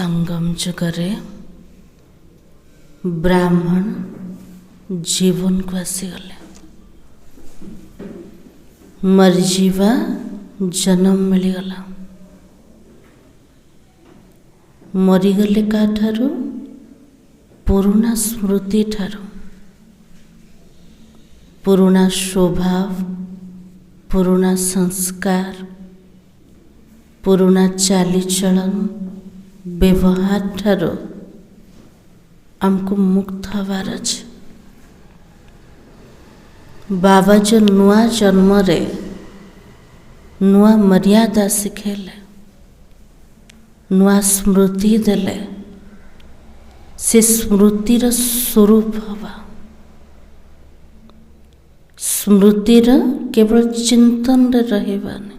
संगम जुगरे ब्राह्मण जीवन को आसीगले मरीजा जन्म मिलगला मरीगले का ठारू पुराना स्मृति ठारू पुराना स्वभाव पुराना संस्कार पुराना चालीचलन व्यवहार ठारू आमको मुक्त हवार अच्छे। बाबा जो नुआ जन्म रे नुआ मर्यादा शिखेले नुआ स्मृति देले से स्मृतिर स्वरूप हवा स्मृतिर केवल चिंतन रे रहबानी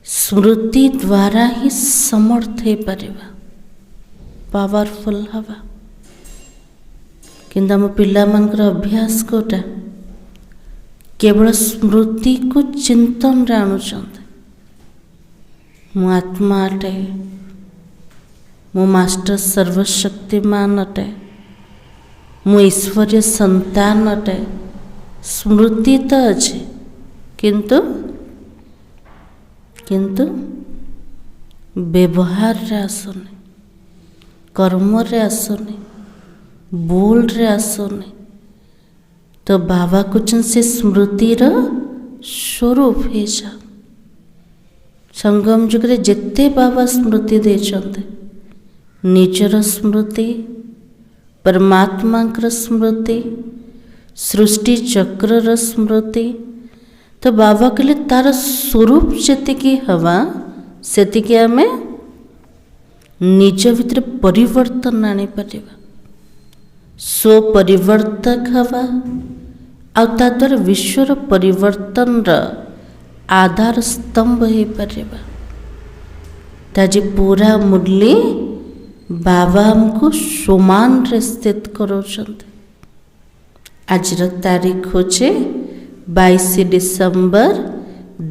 स्मृति द्वारा ही समर्थ हो पारिबा पावरफुल हवा किंतु आम पिला मानकर अभ्यास कोटा केवल स्मृति को चिंतन रे आणुचंते मु आत्मा अटे मु मास्टर सर्वशक्तिमान अटे मु ईश्वरीय संतान अटे स्मृति तो अच्छे किंतु व्यवहार रे आसुनी कर्म रे आसुनी बोल रे आसुनी तो बाबा कुछ से स्मृतिर स्वरूप हो जा संगम जुगरे जिते बाबा स्मृति देचंते निजर स्मृति परमात्मा स्मृति सृष्टि चक्र स्मृति तो बाबा कहले तार स्वरूप जेतिकी हवा सेतिकी आमे निज भितर परिवर्तन आनी परिबा सो परिवर्तक हवा आ ता द्वारा विश्वर परिवर्तन र आधार स्तंभ हो परिबा ताजी पूरा मुरली बाबा हमको सोमान रे स्थित करोचंते। आज तारीख होचे 22 डिसेम्बर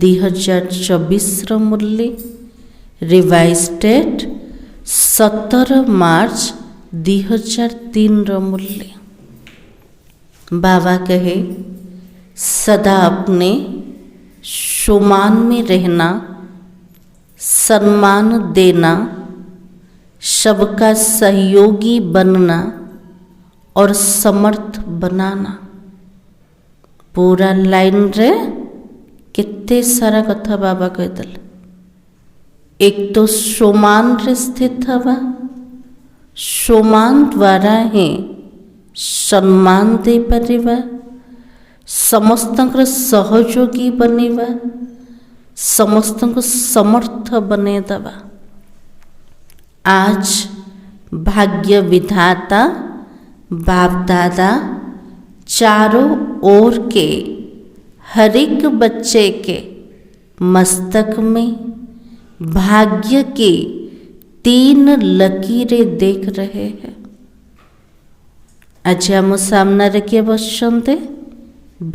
2024 मुरली रिवाइज डेट 17 मार्च 2003 मुरली। बाबा कहे सदा अपने सम्मान में रहना सम्मान देना सबका सहयोगी बनना और समर्थ बनाना पूरा लाइन रे कितने सारा कथा बाबा कहते एक तो सोमान रे स्थित हवा सोमान द्वारा ही सम्मान दे परिवा समस्तंकर सहयोगी बनेवा समस्तंको समर्थ बने दवा। आज भाग्य विधाता बाप दादा चारों ओर के हर एक बच्चे के मस्तक में भाग्य की 3 लकीरें देख रहे हैं। आज आम सामने रखिए बसते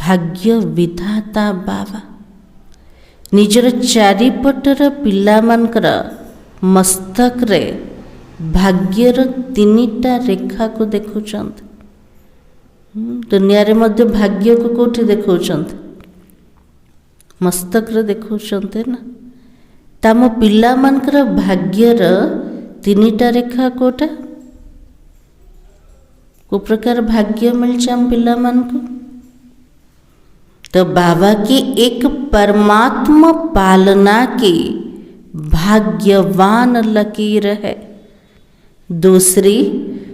भाग्य विधाता बाबा निजर चारिपटर पिला मानकर मस्तक रे भाग्यर 3टा रेखा को देखुचंते। दुनिया रे मध्य भाग्य को कोठी देखुचंते मस्तक रे देखुचंते ना ताम पिला मानकर भाग्यर 3टा रेखा कोटा को प्रकार भाग्य मिलचे हम पिला मान को तो बाबा की एक परमात्मा पालना की भाग्यवान लकीर है दूसरी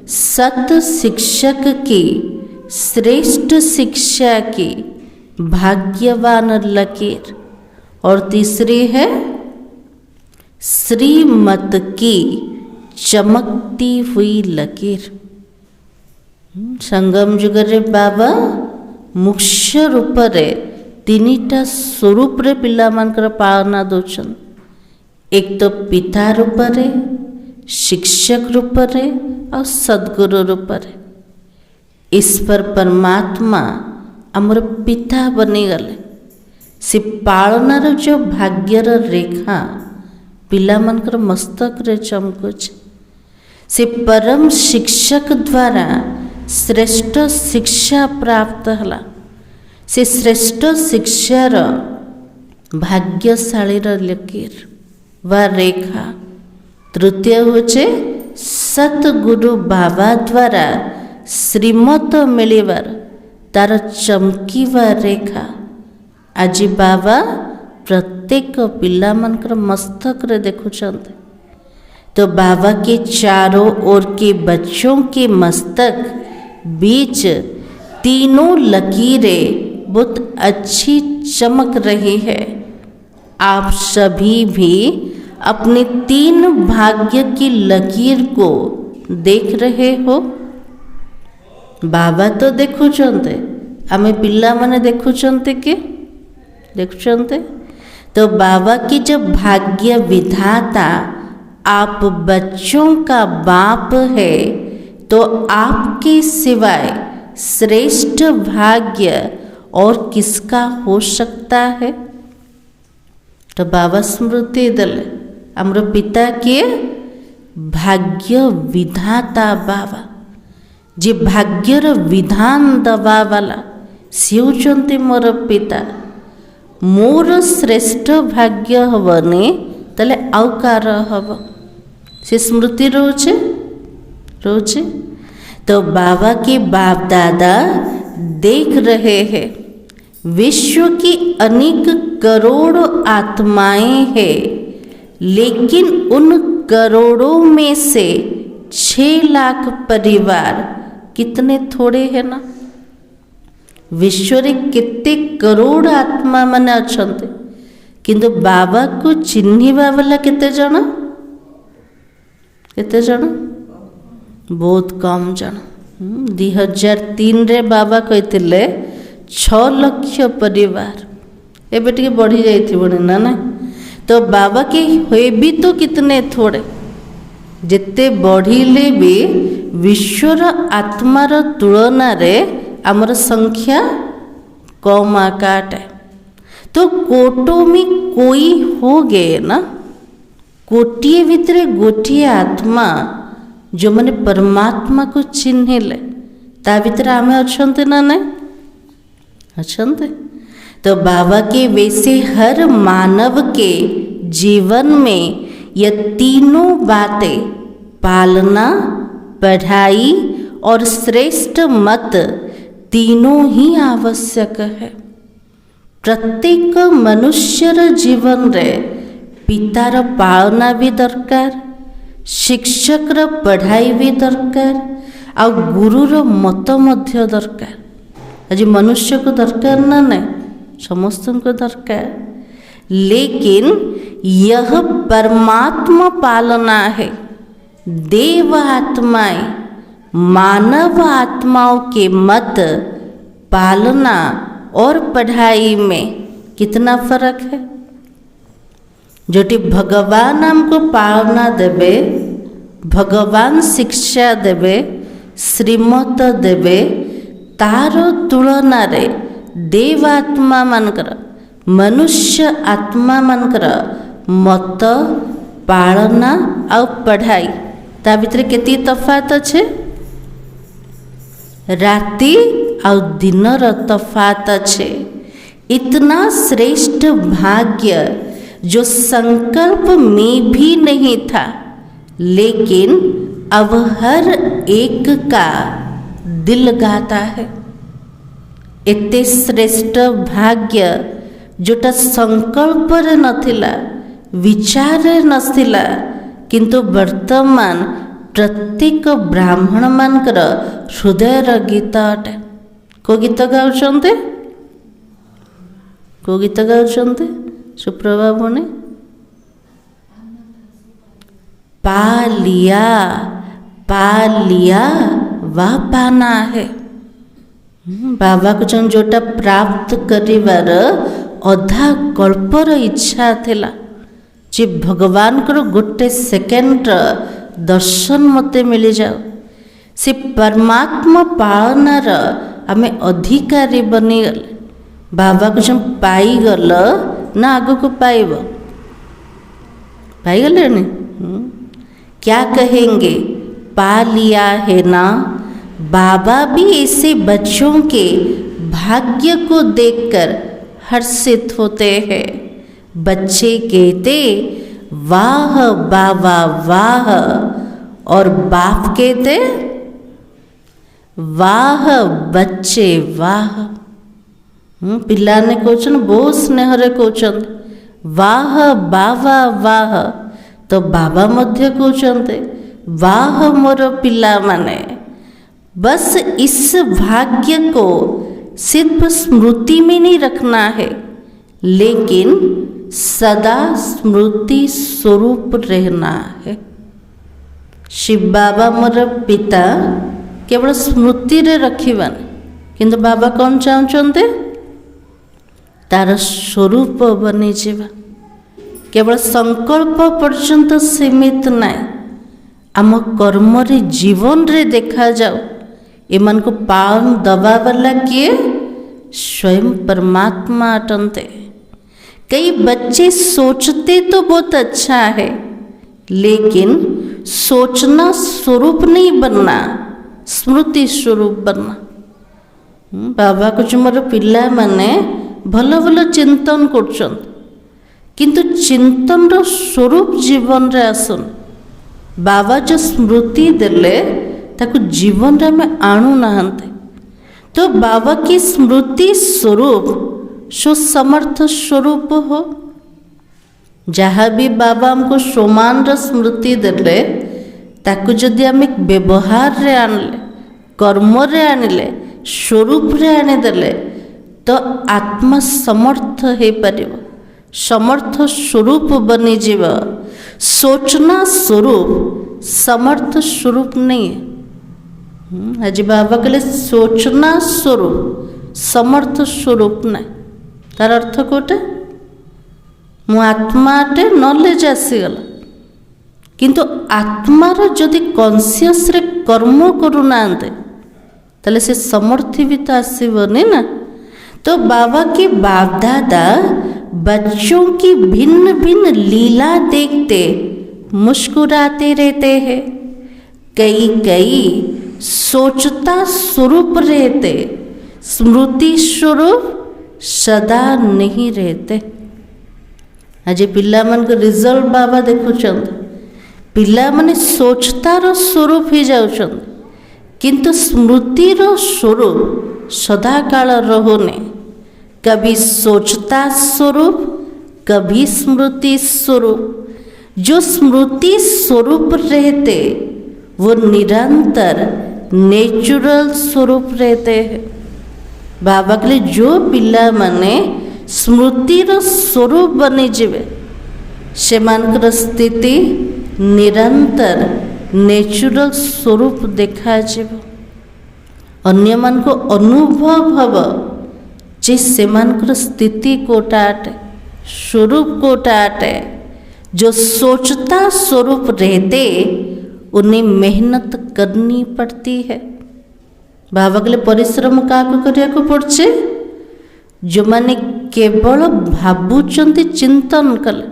सत शिक्षक की श्रेष्ठ शिक्षा की भाग्यवान लकीर और तीसरी है श्रीमत की चमकती हुई लकीर। संगम जुगरे बाबा मुख्य रूप रे 3टा स्वरूप रे पिला मानकर पालना दोचन एक तो पिता रूप रे शिक्षक रूप रे और सद्गुरु रूप रे ईश्वर परमात्मा आमर पिता बनी गले से पालनार जो भाग्यर रेखा पिलामानकर मस्तक रे चमकुच। से परम शिक्षक द्वारा श्रेष्ठ शिक्षा प्राप्त हला। से श्रेष्ठ शिक्षार भाग्यशाली लकीर व रेखा। तृतीय होचे सतगुरु बाबा द्वारा श्रीमत मिलिबार तार चमकीवा रेखा। आज बाबा प्रत्येक पिलामानकर मस्तक रे देखुचंते। तो बाबा के चारों ओर के बच्चों के मस्तक बीच तीनों लकीरें बहुत अच्छी चमक रही है। आप सभी भी अपने 3 भाग्य की लकीर को देख रहे हो। बाबा तो देखुचंते, आमे पिला माने देखुचंते के देखुचंते। तो बाबा की जब भाग्य विधाता आप बच्चों का बाप है, तो आपके सिवाय श्रेष्ठ भाग्य और किसका हो सकता है। तो बाबा स्मृति दले आमर पिता किए भाग्य विधाता बाबा। जे भाग्यर विधान दबा वाला सी होचंती मोर पिता। मोर श्रेष्ठ भाग्य हबने तले आउ कार हब से स्मृति रोचे रोचे। तो बाबा के बाप दादा देख रहे हैं विश्व की अनेक करोड़ों आत्माएं हैं, लेकिन उन करोड़ों में से 6 लाख परिवार कितने थोड़े हैं ना। विश्व रे कितने करोड़ आत्मा माने अछंते, किंतु बाबा को चिन्हिबा वाला केते जण केते जण बहुत कम जण। 2003 रे बाबा कहते 6 लाख परिवार, एबे टिके बढ़ी जाइथिबो ना ना। तो बाबा के होए भी तो कितने थोड़े, जिते बढ़िले भी विश्वर आत्मार तुलना रे आमर संख्या कम आकाट है। तो कोटों में कोई हो गए ना, कोटिए भितरे गोटिए आत्मा जो मैंने परमात्मा को चिन्हले ता भितरे आमे अछंते ना नहीं अछंते। तो बाबा के वैसे हर मानव के जीवन में ये तीनों बातें पालना, पढ़ाई और श्रेष्ठ मत तीनों ही आवश्यक है। प्रत्येक मनुष्यर जीवन रे पितार पालना भी दरकार, शिक्षकर पढ़ाई भी दरकार, आ गुरुर मत मध्य दरकार। आज मनुष्य को दरकार ना नहीं, समस्त को दरकार, लेकिन यह परमात्मा पालना है। देव आत्माएं मानव आत्माओं के मत पालना और पढ़ाई में कितना फर्क है। जोटी भगवान हमको पालना देवे, भगवान शिक्षा देवे, श्रीमत देवे, तार तुलना रे देवात्मा मानकर मनुष्य आत्मा मानकर मत पालना आ पढ़ाई ता भितर केती तफात अच्छे। राति आ दिनर तफात अच्छे। इतना श्रेष्ठ भाग्य जो संकल्प में भी नहीं था, लेकिन अब हर एक का दिल गाता है। एते श्रेष्ठ भाग्य जोटा संकल्प रे नथिला, विचार रे नथिला, किंतु वर्तमान प्रत्येक ब्राह्मण मानकर हृदयर गीत अटे। को गीत गाउछन्ते को गीत गाउछन्ते सुप्रभा भने पालिया पालिया वा पाना है। बाबा को जन जोटा प्राप्त करिवार अधा कल्पर इच्छा थिला जे भगवान को गोटे सेकेंड दर्शन मते मिल जाओ, से परमात्मा पालनार आमे अधिकारी बनीगले। बाबा को जब पाईगल ना आग को पाइब, पाईगले क्या कहेंगे, पा लिया है ना। बाबा भी ऐसे बच्चों के भाग्य को देखकर हर्षित होते हैं। बच्चे कहते वाह बाबा वाह, और बाप कहते वाह बच्चे वाह। पिलाने कहते बहुत स्नेहरे कहते वाह बाबा वाह, तो बाबा मध्य कहते वाह मोर पिला माने। बस इस भाग्य को सिर्फ स्मृति में नहीं रखना है, लेकिन सदा स्मृति स्वरूप रहना है। शिव बाबा मोर पिता केवल स्मृति रे रखिबानी, किंतु बाबा कौन चाहते तार स्वरूप बनी जीवा। केवल संकल्प पर्यंत सीमित नाई, आम कर्म रे जीवन रे देखा जाओ एमान को पान दबा वाला किए स्वयं परमात्मा अटनते। कई बच्चे सोचते तो बहुत अच्छा है, लेकिन सोचना स्वरूप नहीं बनना, स्मृति स्वरूप बनना। बाबा कुछ मोर पिला माने भल भल चिंतन कर, किंतु चिंतन रो स्वरूप जीवन रे आसन। बाबा जो स्मृति देले ताकु जीवन रे में आणु नाहंते, तो बाबा की स्मृति स्वरूप सो समर्थ स्वरूप हो। जहाँ भी बाबा हमको समान रो स्मृति देले ताकु जदि आम व्यवहार रे आनले, कर्म रे आनिले, स्वरूप रे आनिदेले, तो आत्मा समर्थ हो पारिबो, समर्थ स्वरूप बनी जीव। सोचना स्वरूप समर्थ स्वरूप नहीं है। आज बाबा कहले सोचना स्वरूप समर्थ स्वरूप नहीं। तार अर्थ कोटे मु आत्माटे नॉलेज आसीगला, किंतु आत्मार जदि कॉन्शियस रे कर्म करूना ताले से समर्थी भी तो आसबनी ना। तो बाबा के बाप दादा बच्चों की भिन्न भिन्न लीला देखते मुस्कुराते रहते हैं। कई कई सोचता स्वरूप रहते, स्मृति स्वरूप सदा नहीं रहते। आज पिला मन को रिजल्ट बाबा देखुं, पिला माने सोचतार स्वरूप ही जाउछन, किंतु स्मृतिर स्वरूप सदा काल रहुने। कभी सोचता स्वरूप, कभी स्मृति स्वरूप। जो स्मृति स्वरूप रहते वो निरंतर नेचुरल स्वरूप रहते हैं। बाबा के लिए जो पिला माने स्मृतिर स्वरूप बनी जीवे, सेमानकर स्थिति निरंतर नेचुरल स्वरूप देखा जीव। अन्य मन को अनुभव हब जे सेमानकर स्थिति कोटा अटे, स्वरूप कोटा अटे। जो सोचता स्वरूप रहते उन्हें मेहनत करनी पड़ती है। बाबा के लिए परिश्रम क्या करने पड़े? जो माने केवल भावुंट चिंतन कले,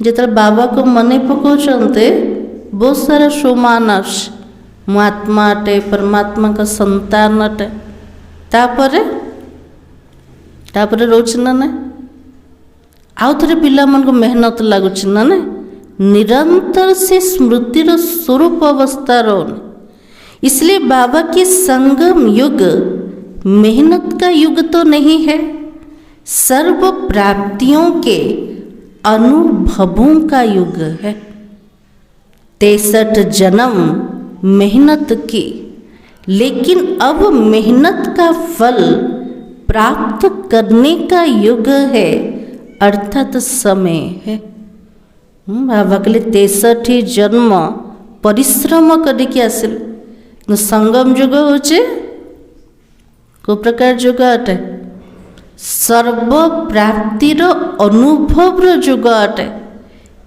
जिते बाबा को मन पकाते बहुत सारा सोमान आस मु आत्मा अटे, परमात्मा का संतान अटे, तापर रोच ना ना आउ थे पिला मन को मेहनत लगुच ना ना, निरंतर से स्मृतिर स्वरूप अवस्था रोने। इसलिए बाबा के संगम युग मेहनत का युग तो नहीं है, सर्व प्राप्तियों के अनुभवों का युग है। 63 जन्म मेहनत की, लेकिन अब मेहनत का फल प्राप्त करने का युग है, अर्थात समय है। बाबा के लिए 63 जन्म परिश्रम करके आसिल। संगम युग होचे को प्रकार युग अटे, सर्व प्राप्तिर अनुभव युग अटे।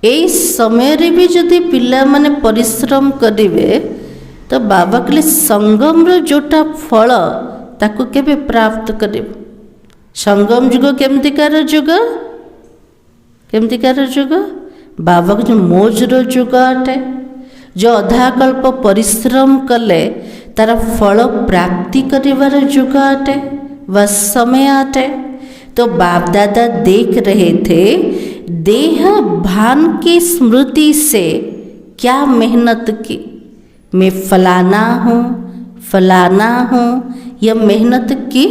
यही समय रे भी जदि पिला माने परिश्रम करिवे तो बाबा के लिए संगम रो जोटा फल ताकू केबे प्राप्त करिवे। संगम युग केमतिकार युग? केमतिकार युग? बाबा को जो मोजर जुग अटे, जो अधाकल्प परिश्रम कले तार फल प्राप्ति करिवार जुग अटे व समय अटे। तो बाप दादा देख रहे थे देह भान की स्मृति से क्या मेहनत की, मैं फलाना हूँ यह मेहनत की।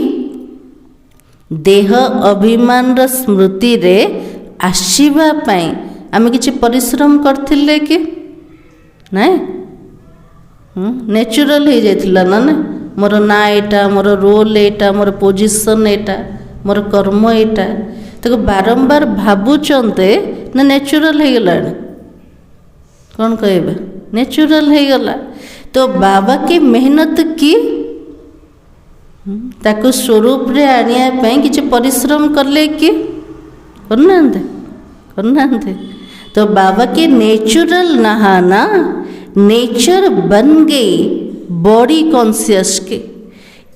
देह अभिमान स्मृति रे आशिबा पाई आमे किछि परिश्रम करथिले कि नहीं? नेचुरल हो जाइथिला ना मोर ना एटा, मोर रोल एटा, मोर पोजिशन एटा, मोर कर्म एटा, तो बारंबार भावुचंते ना नेचुरल हो गला। कौन कहबे नेचुरल हो गला। तो बाबा की मेहनत की ताको स्वरूप रे आनिया पई किछि परिश्रम करले कि करना। तो बाबा के नेचुरल नहाना नेचर बन गई बॉडी कॉन्शियस के,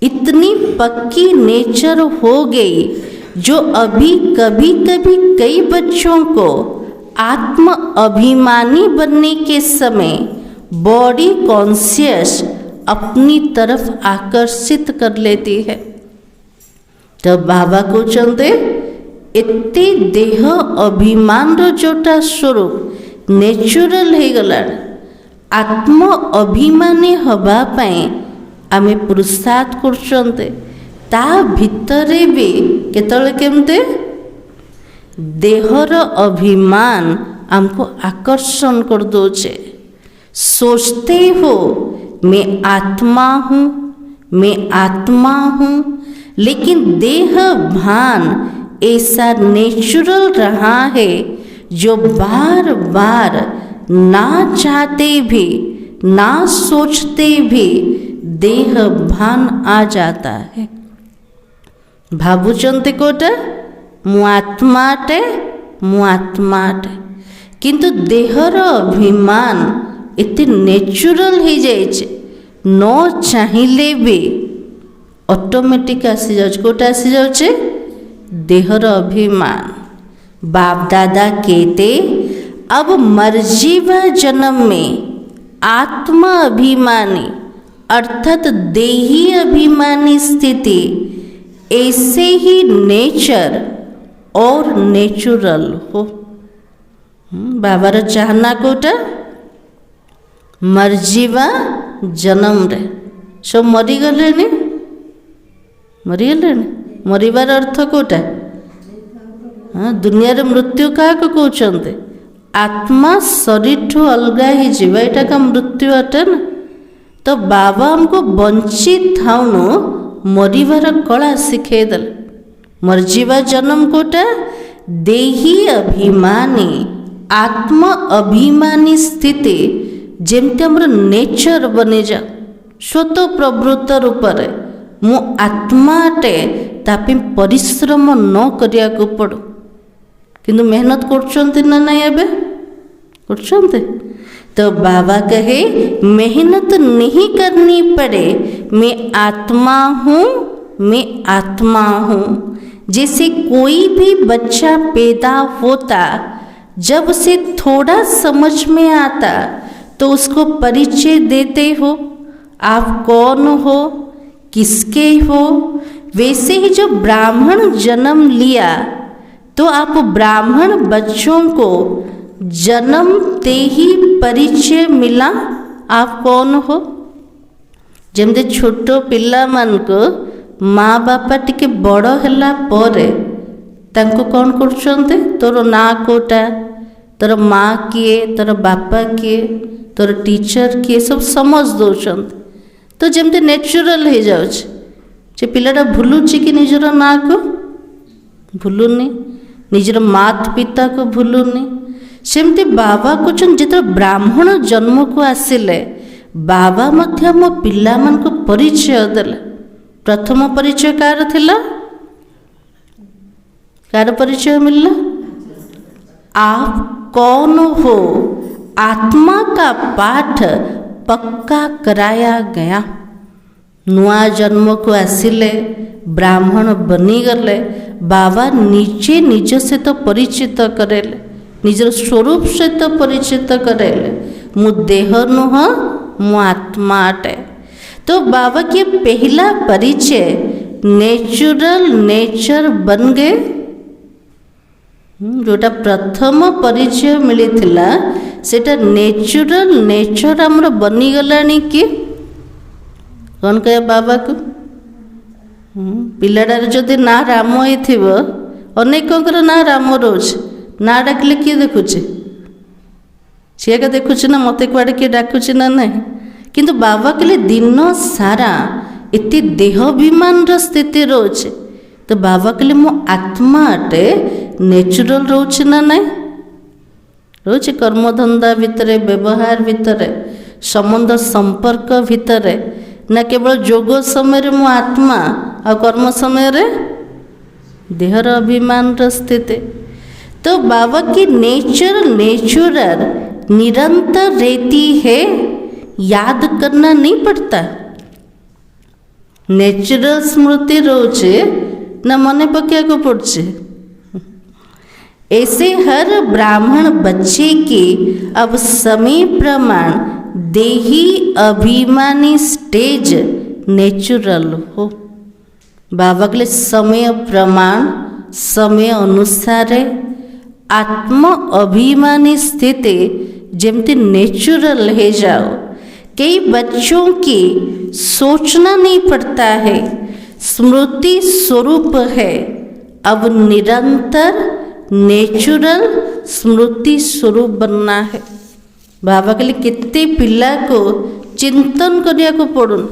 इतनी पक्की नेचर हो गई जो अभी कभी कभी कई बच्चों को आत्म अभिमानी बनने के समय बॉडी कॉन्शियस अपनी तरफ आकर्षित कर लेती है। तो बाबा को चलते एते देह अभिमान जोटा स्वरूप नेचुरल हो गला। आत्म अभिमानी हवा पाए आमे पुरुषार्थ करछन्ते, ता भितरे भी केतले केमते देहर अभिमान हमको आकर्षण कर दोचे। सोचते हो मैं आत्मा हूँ, लेकिन देह भान ऐसा नेचुरल रहा है जो बार बार ना चाहते भी ना सोचते भी देह भान आ जाता है। भावुचंते कोटा मु आत्माटे किंतु देहर अभिमान इतने नेचुरल हो जाए न चाहिए भी ऑटोमेटिक आसी जाउछ। कोटा आसी जाउछे देहर अभिमान। बाप दादा कहते अब मर्जी व जन्म में आत्मा अभिमानी अर्थात देही अभिमानी स्थिति ऐसे ही नेचर और नेचुरल हो। बाबार चाहना कोटा मर्जी व जन्म रे सब मरीगले मरिबार अर्थ कोटा। हाँ, दुनिया मृत्यु क्या कहते आत्मा शरीर ठू अलग ही जीवा, एटा का मृत्यु अटे ना। तो बाबा हमको बंचित थाउनु मरिबार कला शिखेदेल। मर्जीवा जन्म कोटा देही अभिमानी आत्म अभिमानी स्थिति जेमती हमर नेचर बनी जा स्वतः प्रवृत्त रूप रे मु आत्माटे तापी परिश्रम न करिया को पड़ो। किंतु मेहनत करछन्ति ना नहीं एबे करछन्ति। तो बाबा कहे मेहनत नहीं करनी पड़े, मैं आत्मा हूँ। जैसे कोई भी बच्चा पैदा होता जब उसे थोड़ा समझ में आता तो उसको परिचय देते हो, आप कौन हो, किसके हो। वैसे ही जो ब्राह्मण जन्म लिया तो आप ब्राह्मण बच्चों को जन्मते ही परिचय मिला आप कौन हो। जमते छोट पिला मान को माँ बापा टिके बड़ हैला परे तांको कौन करछन्ते तोर ना कोटा, तोर माँ किए, तोर बापा किए, तोर टीचर किए सब समझ दौरान। तो जमते नेचुरल हो जाउछ जे पिलाटा भूलुची कि निजर ना को भूलुनी, निजर मात पिता को भूलुनी। सेमती बाबा कहछन जेते ब्राह्मण जन्म को आसिले बाबा मध्य मो पिला मान को परिचय देले। प्रथम परिचय कार थिला, कार परिचय मिलला, आप कौन हो। आत्मा का पाठ पक्का कराया गया। नुआ जन्म को आसिले ब्राह्मण बनी गले बाबा निजे निज से तो परिचित करेले, निजर स्वरूप सहित परिचित कराइले मु देह नुह मु आत्मा अटे। तो बाबा के पहला परिचय नेचुरल नेचर बन गए। जोटा प्रथम परिचय मिलता सेटा नेचुरल नेचर आमर बनीगलानी कि कौन कहे बाबा को पिलाटार जदि ना राम हो अनेकंर ना राम रोज ना डाकिले किए देखुचे सी एका देखुचे ना मत कुआड़े किए डाकुचे ना ना किंतु बाबा कहले दिन सारा एति देहाभिमान स्थिति रोचे। तो बाबा कहले मो आत्मा अटे नेचुरल रोचे ना ना रोचे कर्मधंदा भितर व्यवहार भितर संबंध संपर्क भितर ना केवल जोग समय मो आत्मा आ कर्म समय देहर अभिमान स्थिति। तो बाबा की नेचर नेचुरल निरंतर रहती है, याद करना नहीं पड़ता। नेचुरल स्मृति रोचे न मन पकिया को पड़े। ऐसे हर ब्राह्मण बच्चे की अब समय प्रमाण देही अभिमानी स्टेज नेचुरल हो। बाबा के लिए समय प्रमाण समय अनुसार आत्म अभिमानी स्थिति जमती नेचुरल है जाओ। कई बच्चों की सोचना नहीं पड़ता है, स्मृति स्वरूप है। अब निरंतर नेचुरल स्मृति स्वरूप बनना है। बाबा के लिए कितने पिला को चिंतन करिया को पड़ुन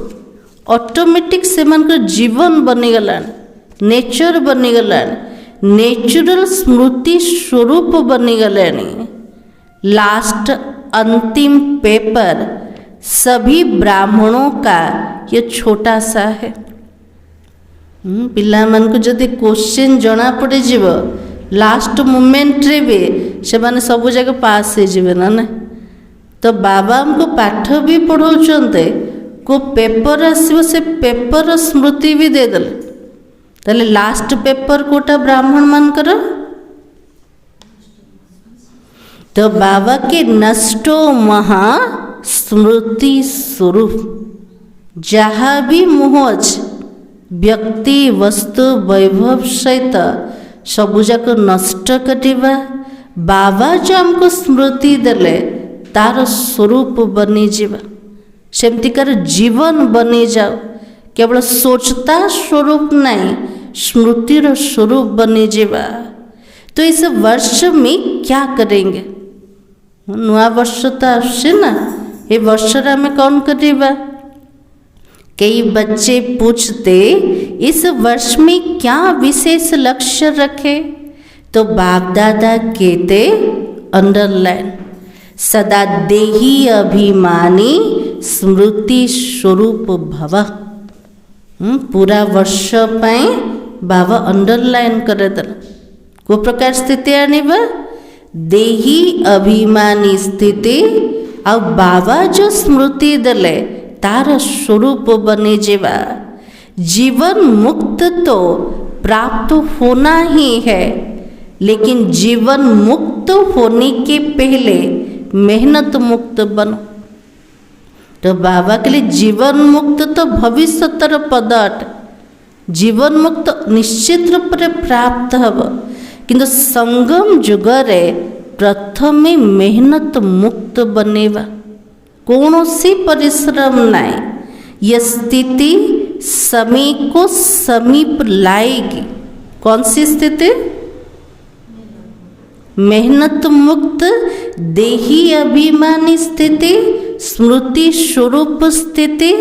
ऑटोमेटिक से जीवन बनीगला नेचर बनीगला नेचुरल स्मृति स्वरूप बनीगला। लास्ट अंतिम पेपर सभी ब्राह्मणों का ये छोटा सा है। पिला मन को जदि क्वेश्चन जना पड़े जीव लास्ट मोमेंट रे भी से माने सब जगह पास हो जीवे ना ना। तो बाबा हमको पाठ भी पढ़ाउछन्ते को पेपर आसीबो से पेपर स्मृति भी दे देले। ताले लास्ट पेपर कोटा ब्राह्मण मान कर। तो बाबा के नष्टो महा स्मृति स्वरूप जहाँ भी मोहज व्यक्ति वस्तु वैभव सहित सबुजाक नष्ट कटिबा बाबा जो हमको स्मृति देले तार स्वरूप बनी जीवा सेमतिकार जीवन बनी जाओ। केवल सोचता स्वरूप नहीं स्मृतिर स्वरूप बनी जीवा। तो इस वर्ष में क्या करेंगे? नुआ वर्ष तो आसे ना, ये वर्ष में कौन करेगा? कई बच्चे पूछते इस वर्ष में क्या विशेष लक्ष्य रखे? तो बाप दादा कहते अंडरलाइन सदा देही अभिमानी स्मृति स्वरूप भव। पूरा वर्ष पाए बाबा अंडरलाइन कर दल को प्रकार स्थिति आनिबा देही अभिमानी स्थिति आ बाबा जो स्मृति दले तार स्वरूप बने जीवा। जीवन मुक्त तो प्राप्त होना ही है, लेकिन जीवन मुक्त होने के पहले मेहनत मुक्त बनो। तो बाबा के लिए जीवन मुक्त तो भविष्यतर पद अट। जीवन मुक्त निश्चित रूप से प्राप्त हब, किंतु संगम जुगरे प्रथम मेहनत मुक्त बनेवा। कौनसी परिश्रम नाई, यह स्थिति समय को समीप लाएगी। कौन सी स्थिति? मेहनत मुक्त देही अभिमानी स्थिति, स्मृति स्वरूप स्थिति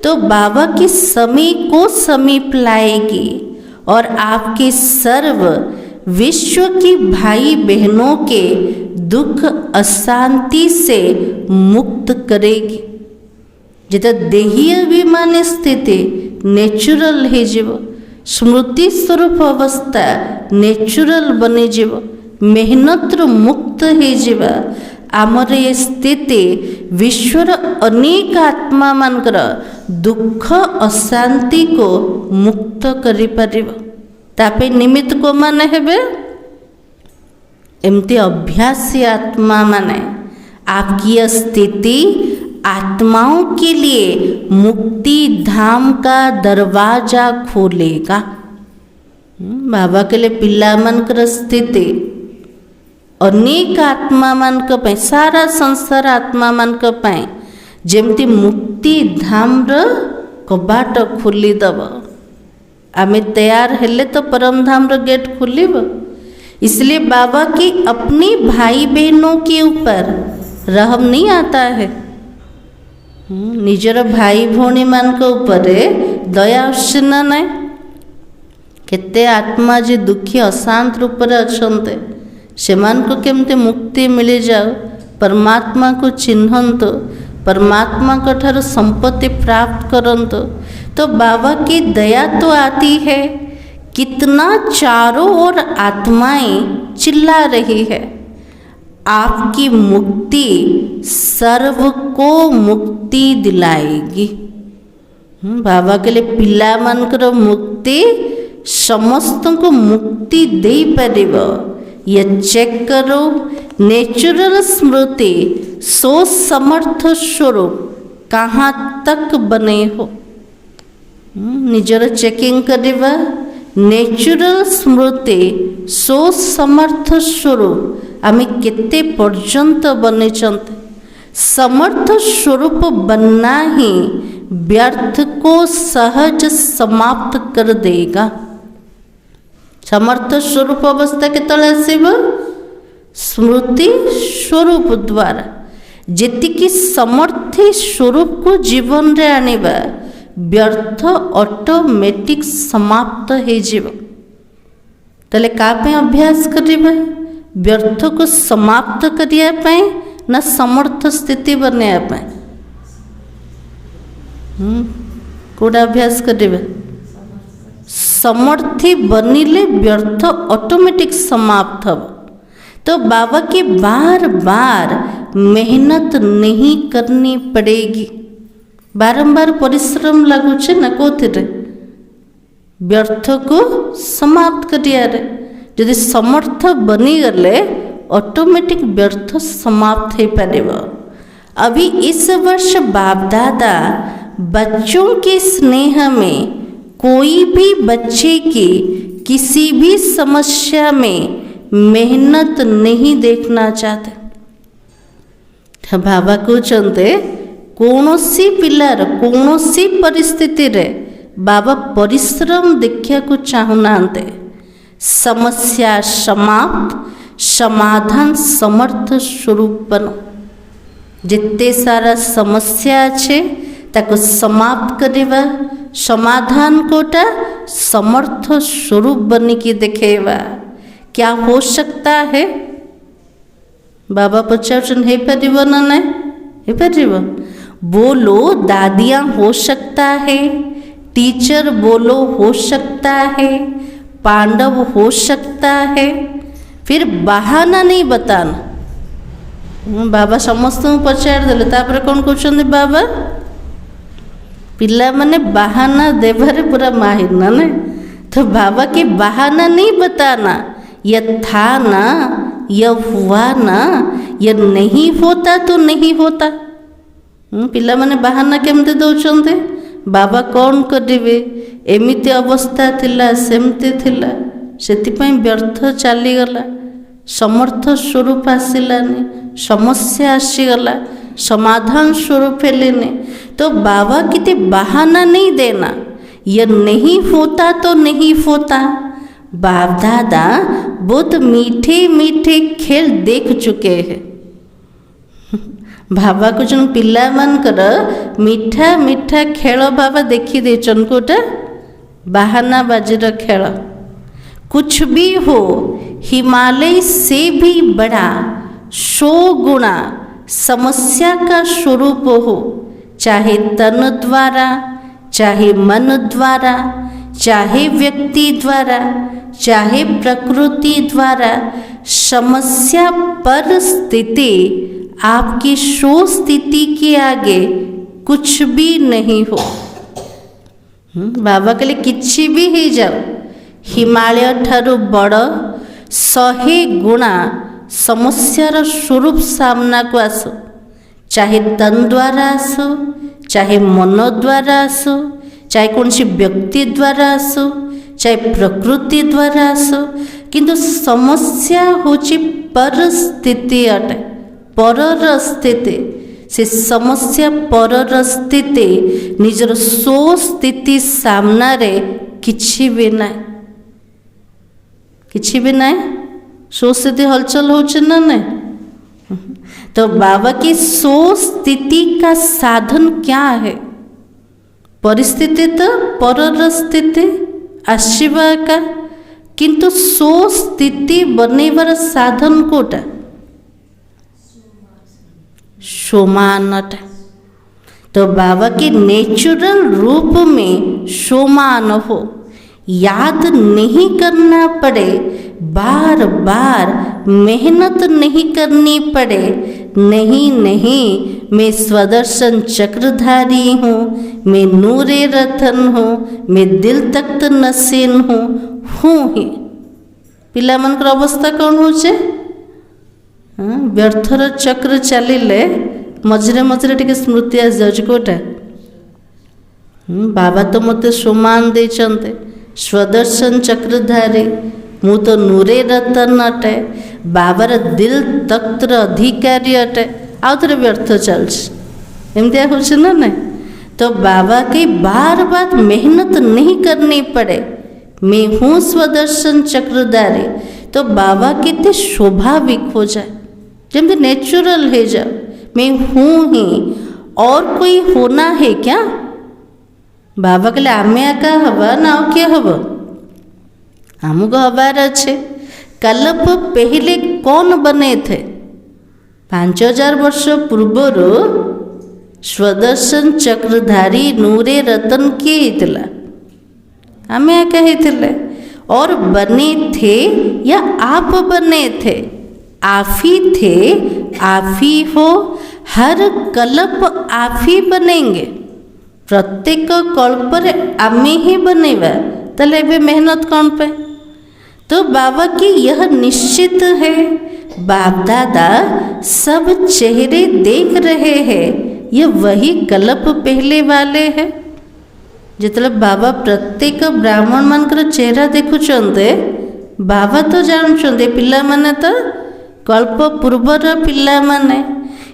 तो बाबा की समय को समीप लाएगी और आपके सर्व विश्व की भाई बहनों के दुख अशांति से मुक्त करेगी। जितना देही अभिमानी स्थिति नेचुरल है जीव, स्मृति स्वरूप अवस्था नेचुरल बने जीव, मेहनत मुक्त है जीवा। आमर ये स्थिति विश्वर अनेक आत्मा मानकर दुख अशांति को मुक्त करि परिबो। तापे निमित्त को माने हेबे एमती अभ्यासी आत्मा माने आपकी यह स्थिति आत्माओं के लिए मुक्ति धाम का दरवाजा खोलेगा। बाबा के लिए पिला मनकर स्थिति अनेक आत्मा मानक पे सारा संसार आत्मा मानक पे जेमती मुक्ति धाम्र कबाट खोलीदेव। आमे तैयार हेले तो परम धाम्र गेट खोलिब। इसलिए बाबा की अपनी भाई बहनों के ऊपर रहम नहीं आता है। निजर भाई भौणी मान के ऊपर दया आसुछि ना नाई। केते आत्मा जे दुखी अशांत रूप में अच्छे सेमानको केमते मुक्ति मिली जाओ, परमात्मा को चिन्हंतु, परमात्मा को ठार संपत्ति प्राप्त करंतु, तो बाबा की दया तो आती है। कितना चारों ओर आत्माएं चिल्ला रही है, आपकी मुक्ति सर्व को मुक्ति दिलाएगी। बाबा के लिए पिला मानकर मुक्ति समस्त को मुक्ति दे पारिबो। ये चेक करो, नेचुरल स्मृति सो समर्थ स्वरूप कहाँ तक बने हो। निजर चेकिंग करिबा। नेचुरल स्मृति सो समर्थ स्वरूप आमे केते पर्यंत बने चंते। समर्थ स्वरूप बनना ही व्यर्थ को सहज समाप्त कर देगा। समर्थ स्वरूप अवस्था के तले आसीब स्मृति स्वरूप द्वारा। जेतिकी समर्थी स्वरूप को जीवन रे आनिबा व्यर्थ ऑटोमेटिक समाप्त हो जीव। तले का पे अभ्यास करिबा? व्यर्थ को समाप्त करिया पे ना समर्थ स्थिति बनया पे। कोड़ा अभ्यास करिबा? समर्थी बनिले व्यर्थ ऑटोमेटिक समाप्त हो। तो बाबा की बार बार मेहनत नहीं करनी पड़ेगी। बारंबार परिश्रम लगुचे ना कोथिरे व्यर्थ को समाप्त करियारे। यदि समर्थ बनीगले ऑटोमेटिक व्यर्थ समाप्त हो पारिबो। अभी इस वर्ष बाप दादा बच्चों के स्नेह में कोई भी बच्चे की किसी भी समस्या में मेहनत नहीं देखना चाहते। बाबा कहते कौनसी पिलार कौनसी परिस्थिति रे बाबा परिश्रम देखा को चाहूनाते। समस्या समाप्त, समाधान समर्थ स्वरूप बनो। जिते सारा समस्या अच्छे ताको समाप्त करिबा, समाधान कोटा समर्थ स्वरूप बनी की देखेवा। क्या हो सकता है? बाबा पचाउछन हे परिबो ना नहीं हे परिबो। बोलो दादियाँ हो सकता है, टीचर बोलो हो सकता है, पांडव हो सकता है। फिर बहाना नहीं बताना। बाबा समस्त पचार देले तापर कौन कहते बाबा पिला माने बहाना देवारे पूरा माहिर ना ने। तो बाबा के बहाना नहीं बताना। यह था ना, यह हुआ ना, यह नहीं होता तो नहीं होता। पिला माने बहाना केमते दौचंते। बाबा कौन करिवे, एमिति अवस्था थिला सेमती थिला, सेतिपई व्यर्थ चलीगला। समर्थ स्वरूप आसिलानी, समस्या आसीगला, समाधान स्वरूप हेलेने। तो बाबा किते बहाना नहीं देना। यह नहीं होता तो नहीं होता। बाप दादा बहुत मीठे मीठे खेल देख चुके हैं। बाबा को जन पिला मानकर मीठा मीठा खेल बाबा देखी देचन कोटा बहाना बाजीर खेल। कुछ भी हो, हिमालय से भी बड़ा 100 गुणा समस्या का स्वरूप हो, चाहे तन द्वारा, चाहे मन द्वारा, चाहे व्यक्ति द्वारा, चाहे प्रकृति द्वारा। समस्या पर स्थिति आपकी 100 स्थिति के आगे कुछ भी नहीं हो। बाबा कहले किछि भी हो जाओ, हिमालय ठारू बड़ 100 गुणा समस्यार स्वरूप सामना को आसु, चाहे तन द्वारा आसु, चाहे मन द्वारा आसु, चाहे कौन सी व्यक्ति द्वारा आसु, चाहे प्रकृति द्वारा आसु, किंतु समस्या होची परस्थिति अटे, परर स्थिति। से समस्या परर स्थिति निजर सो स्थिति सामना रे किछि भी ना, किछि भी ना, सो स्थिति हलचल होचे ना नहीं। तो बाबा की सो स्थिति का साधन क्या है? परिस्थिति तो परर स्थिति आशीवा का, किंतु सो स्थिति बनेबार साधन कोटा? सोमानटा। तो बाबा के नेचुरल रूप में सोमान हो, याद नहीं करना पड़े, बार बार मेहनत नहीं करनी पड़े, नहीं नहीं मैं स्वदर्शन चक्रधारी हूँ, मैं नूरे रतन हूँ, मैं दिल तख्त नसीन हूँ ही। पिला मनकर अवस्था कौन होचे? व्यर्थर चक्र चलिले मझे मझे टे स्मृति आस जाऊँ कोटा, बाबा तो मत सोमान देचंते, स्वदर्शन चक्रधारी, मु तो नूरे रतन अटे, बाबार दिल तख्तर अधिकारी अटे, आउ थे व्यर्थ चलती एमती हो ना। तो बाबा की बार बार मेहनत नहीं करनी पड़े, मैं हूँ स्वदर्शन चक्रधारी, तो बाबा कितने स्वाभाविक हो जाए, जब नेचुरल है, जाओ मैं हूँ ही, और कोई होना है क्या? बाबा कहले आमे आका हवा ना क्या हब, आमको हबार अच्छे। कल्प पहले कौन बने थे? 5000 वर्ष पूर्वर स्वदर्शन चक्रधारी नूरे रतन किए हितला, आमे आका हितले, और बने थे या आप बने थे? आप ही थे, आप ही हो, हर कल्प आप ही बनेंगे, प्रत्येक कल्प रे आमे ही बनेवा, तले बे मेहनत कौन पे? तो बाबा की यह निश्चित है, बाप दादा सब चेहरे देख रहे हैं, ये वही कल्प पहले वाले हैं। जितले बाबा प्रत्येक ब्राह्मण मानकर चेहरा देखुचंदे, बाबा तो जानुचंदे पिला माने तो कल्प पूर्वर पिला माने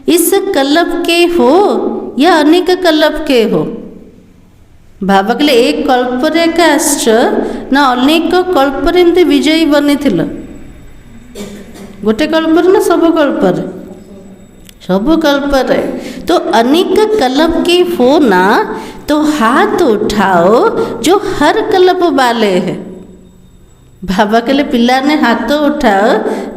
इस कल्प के हो या अनेक कल्प के हो। बाबा कहले एक कल्परे का आश्च ना अनेक कल्परे एमती विजयी बनी थिल, गोटे कल्पर ना सब कल्परे, सब कल्परे, तो अनेक कल्प के हो ना, तो हाथ उठाओ जो हर कल्प वाले हैं। बाबा कहले पिला ने हाथ उठाओ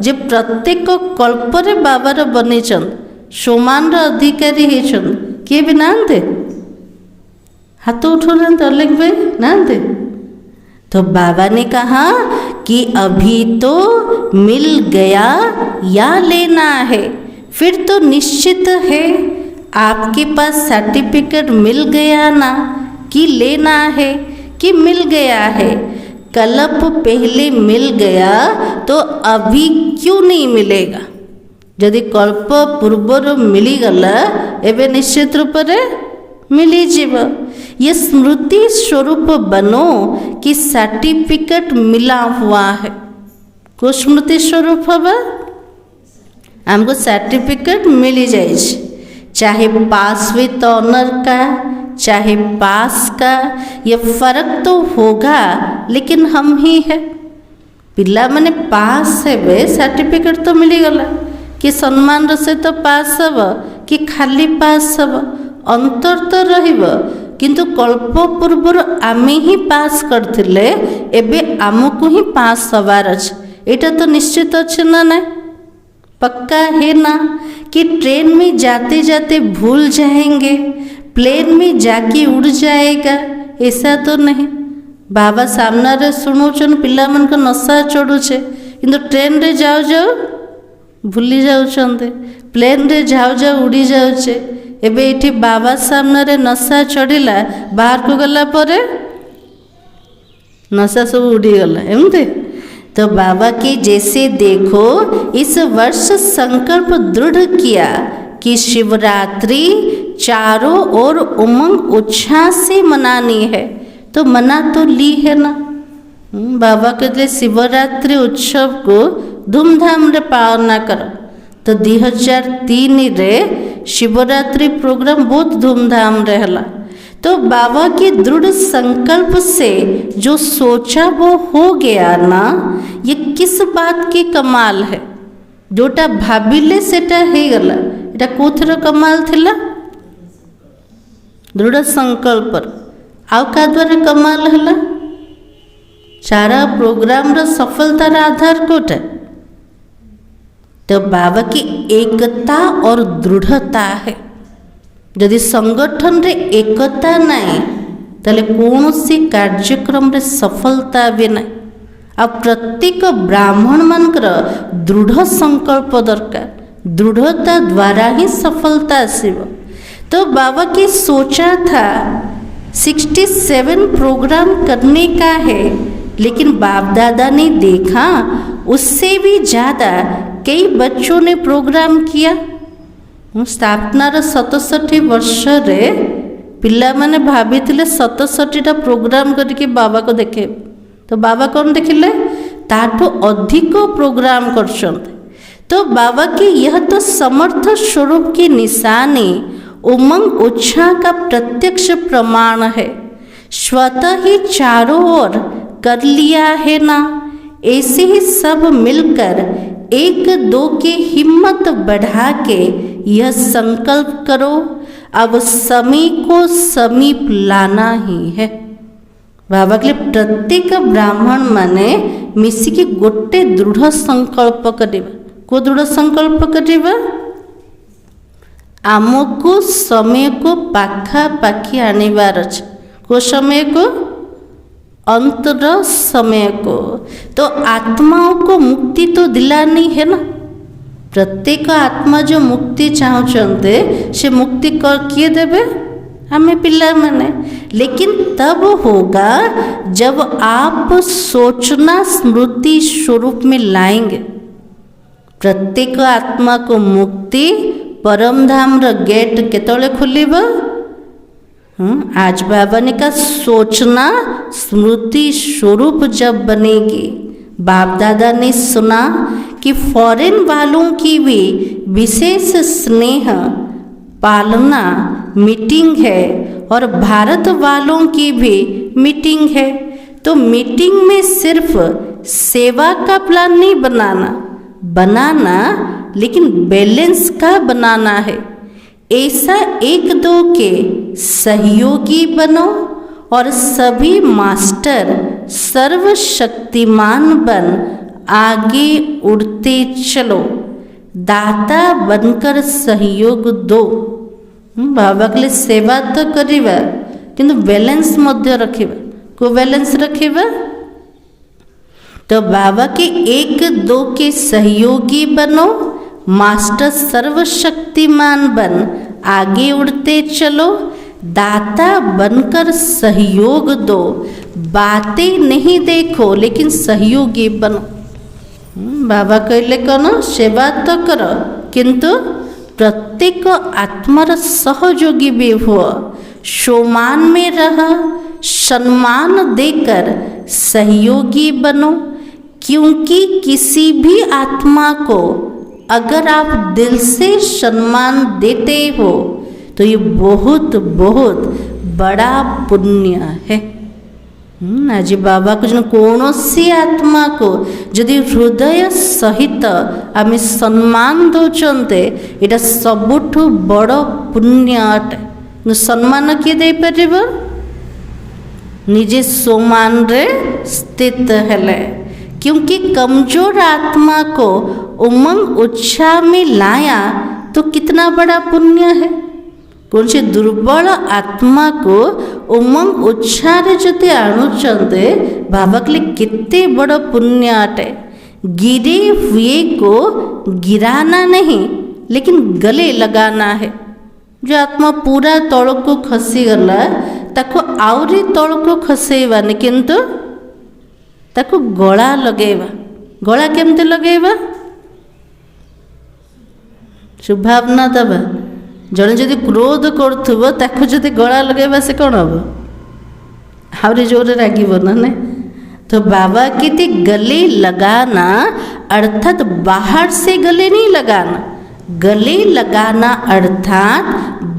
जे प्रत्येक कल्परे बाबार बनीचंद, सोमान अधिकारी होचंद, किए भी नांदे हाथ उठो ना अलेख भाई नांदे। तो बाबा ने कहा कि अभी तो मिल गया या लेना है, फिर तो निश्चित है आपके पास सर्टिफिकेट मिल गया ना, कि लेना है कि मिल गया है। कल्प पहले मिल गया तो अभी क्यों नहीं मिलेगा? यदि कल्प पूर्वर मिलीगला एवं निश्चित रूप से मिली जीव। ये स्मृति स्वरूप बनो कि सर्टिफिकेट मिला हुआ है। को स्मृति स्वरूप हवा हमको सर्टिफिकेट मिली जाए, चाहे पास विथ ऑनर का चाहे पास का, ये फर्क तो होगा लेकिन हम ही है। पिला माने पास है सर्टिफिकेट तो मिलीगला कि सम्मान सहित पास हब कि खाली पास हब, अंतर तो रहिब, किंतु कल्प पूर्वर आमे ही पास करथिले, एबे आमको ही पास हबार अछि। एटा तो निश्चित अच्छे ना ना पक्का है ना कि ट्रेन में जाते जाते भूल जाएंगे, प्लेन में जाके उड़ जाएगा, ऐसा तो नहीं। बाबा सामना रे सुनोचन पिला मन को नशा चढ़ुचे, किंतु ट्रेन रे जाओ जाओ भूली जाउछंते, प्लेन रे जाओ जाओ उड़ी जाउचे। एबे एठी बाबा सामना रे नशा चढ़िला, बाहर को गला परे नशा सब उड़ी गला एमते। तो बाबा के जैसे देखो इस वर्ष संकल्प दृढ़ किया कि शिवरात्रि चारों ओर उमंग उत्साह से मनानी है, तो मना तो ली है ना। बाबा कहते शिवरात्रि उत्सव को धूमधाम रे पालना करो। तो 2003 रे शिवरात्रि प्रोग्राम बहुत धूमधाम रे हला। तो बाबा के दृढ़ संकल्प से जो सोचा वो हो गया ना, ये किस बात की कमाल है। जोटा भाविले सेटा हे गला, एटा कोथर कमाल थिला, दृढ़ संकल्प। आउ का द्वारा कमाल हला, सारा प्रोग्राम रो सफलतार आधार कोटा। तो बाबा की एकता और दृढ़ता है। यदि संगठन रे एकता नहीं ताले कौन सी कार्यक्रम रे सफलता भी नहीं। अब प्रत्येक ब्राह्मण मानकर दृढ़ संकल्प दरकार, दृढ़ता द्वारा ही सफलता आसीब। तो बाबा की सोचा था 67 प्रोग्राम करने का है, लेकिन बाप दादा ने देखा उससे भी ज़्यादा कई बच्चों ने प्रोग्राम किया। स्थापनार 67 वर्ष रे पिला माने भाभी 67टा प्रोग्राम करके बाबा को देखे। तो बाबा कौन देखिले, ताठो अधिक प्रोग्राम करछन्ते। तो बाबा की यह तो समर्थ स्वरूप की निशानी उमंग उत्साह का प्रत्यक्ष प्रमाण है। स्वतः ही चारों ओर कर लिया है ना। ऐसे ही सब मिलकर एक दो की हिम्मत बढ़ा के यह संकल्प करो, अब समय को समीप लाना ही है। बाबा के प्रत्येक ब्राह्मण माने मिसिकी गोटे दृढ़ संकल्प करिबा। को दृढ़ संकल्प करिबा, आमको समय को पाखा पाखी आनिबार अछि। को समय को, अंतर समय को। तो आत्माओं को मुक्ति तो दिलानी है ना। प्रत्येक आत्मा जो मुक्ति चाहते से मुक्ति किए देवे, हमें पिला माने। लेकिन तब होगा जब आप सोचना स्मृति स्वरूप में लाएंगे। प्रत्येक आत्मा को मुक्ति परम धाम र गेट केतले खुलिबा, आज बाबा ने कहा सोचना स्मृति स्वरूप जब बनेगी। बाप दादा ने सुना कि फॉरेन वालों की भी विशेष स्नेह पालना मीटिंग है और भारत वालों की भी मीटिंग है। तो मीटिंग में सिर्फ सेवा का प्लान नहीं बनाना लेकिन बैलेंस का बनाना है। ऐसा एक दो के सहयोगी बनो और सभी मास्टर सर्वशक्तिमान बन आगे उड़ते चलो। दाता बनकर सहयोग दो। बाबा के लिए सेवा तो करिबा किंतु बैलेंस मध्य रखिबा। को बैलेंस रखिबा, तो बाबा के एक दो के सहयोगी बनो, मास्टर सर्वशक्तिमान बन आगे उड़ते चलो। दाता बनकर सहयोग दो। बातें नहीं देखो लेकिन सहयोगी बनो। बाबा कहले कौन, सेवा तो करो किंतु प्रत्येक आत्मार सहयोगी भी हो। सम्मान में रह, सम्मान देकर सहयोगी बनो। क्योंकि किसी भी आत्मा को अगर आप दिल से सम्मान देते हो तो ये बहुत बहुत बड़ा पुण्य है। आज बाबा को जो कौन सी आत्मा को यदि हृदय सहित आम सम्मान दौचंते एटा सबुठ बड़ पुण्य अटे। सम्मान किए दे परिबो, निजे सम्मान रे स्थित हेले। क्योंकि कमजोर आत्मा को उमंग उत्साह में लाया तो कितना बड़ा पुण्य है। कौन से दुर्बल आत्मा को उमंग उत्साह जदि आणुचंदे बाबा के लिए कितने बड़ा पुण्य अटे। गिरे हुए को गिराना नहीं लेकिन गले लगाना है। जो आत्मा पूरा तल को खसी गला ताको आउरी तल को खसेबानी किंतु ताको गला लगेबा। गला केमते लगेबा शुभावना दबा जड़े जदि क्रोध करुथबो ताको जदि गला लगेबा से कौन हम आहरी जोरे रागिब ना ने। तो बाबा कहते गले लगाना अर्थात बाहर से गले नहीं लगाना, गले लगाना अर्थात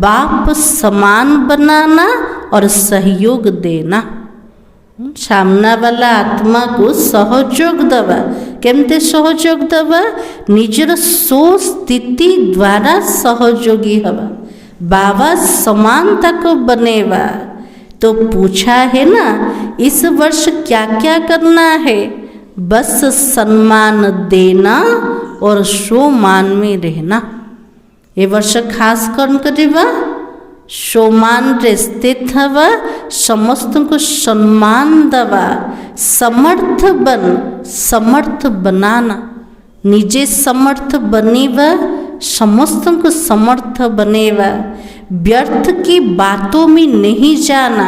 बाप समान बनाना और सहयोग देना। सामना वाला आत्मा को सहयोग दबा केमते सहयोग दबा निजर सो स्थिति द्वारा सहयोगी हवा बाबा समानता को बनेवा। तो पूछा है ना इस वर्ष क्या क्या करना है, बस सम्मान देना और शोमान में रहना। ये वर्ष खास कौन करेगा शोमान रे स्थित हवा समस्त को सम्मान दवा समर्थ बनाना निजे समर्थ बनेवा समस्त को समर्थ बनेवा। व्यर्थ की बातों में नहीं जाना,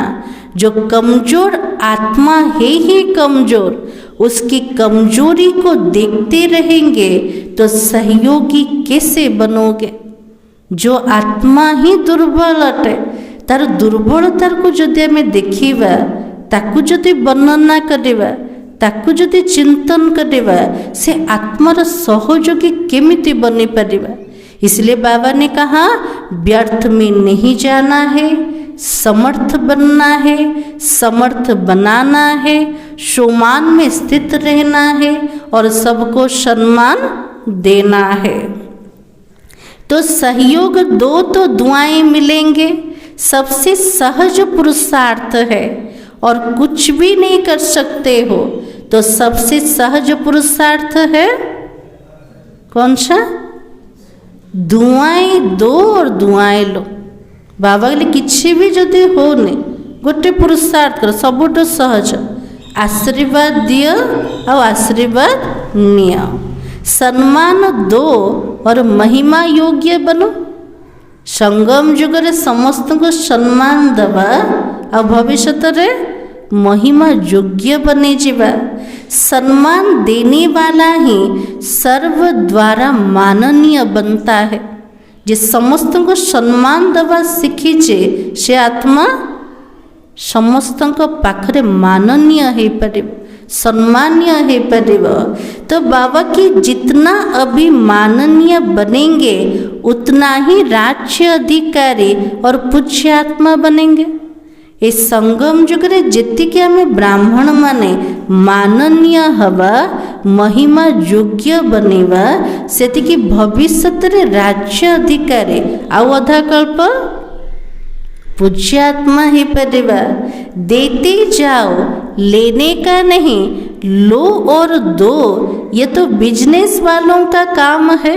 जो कमजोर आत्मा है ही कमजोर उसकी कमजोरी को देखते रहेंगे तो सहयोगी कैसे बनोगे। जो आत्मा ही दुर्बल अटे तार दुर्बलतार को जदि आमे देखिबा ताकू जदि वर्णना करिबा ताकू जदि चिंतन करिबा से आत्मार सहयोगी केमिति बनी पारिबा। इसलिए बाबा ने कहा व्यर्थ में नहीं जाना है, समर्थ बनना है, समर्थ बनाना है, शोमान में स्थित रहना है और सबको सम्मान देना है। तो सहयोग दो तो दुआएं मिलेंगे, सबसे सहज पुरुषार्थ है और कुछ भी नहीं कर सकते हो तो सबसे सहज पुरुषार्थ है कौन सा दुआएं दो और दुआएं लो। बाबा कहले किसी भी जदि होने गोटे पुरुषार्थ कर सबुठ सहज आशीर्वाद दियो और आशीर्वाद नियो, सम्मान दो और महिमा योग्य बनो। संगम युग रे समस्त को सम्मान दबा और भविष्य रे महिमा योग्य बने जीवा। सम्मान देने वाला ही सर्व द्वारा माननीय बनता है। जिस समस्त को सम्मान दबा शिखीचे से आत्मा समस्त पाखरे माननीय हो पार सम्मान्य हो पार। तो बाबा की जितना अभी माननीय बनेंगे उतना ही राज्य अधिकारी और पूज्य आत्मा बनेंगे। इस संगम युग रे जेतिके आमे ब्राह्मण माने माननीय हवा महिमा योग्य बनेवा सेतिकी भविष्य रे राज्य अधिकारी आउ अधा कल्प पूज्य आत्मा ही परिवा। देते जाओ लेने का नहीं, लो और दो ये तो बिजनेस वालों का काम है।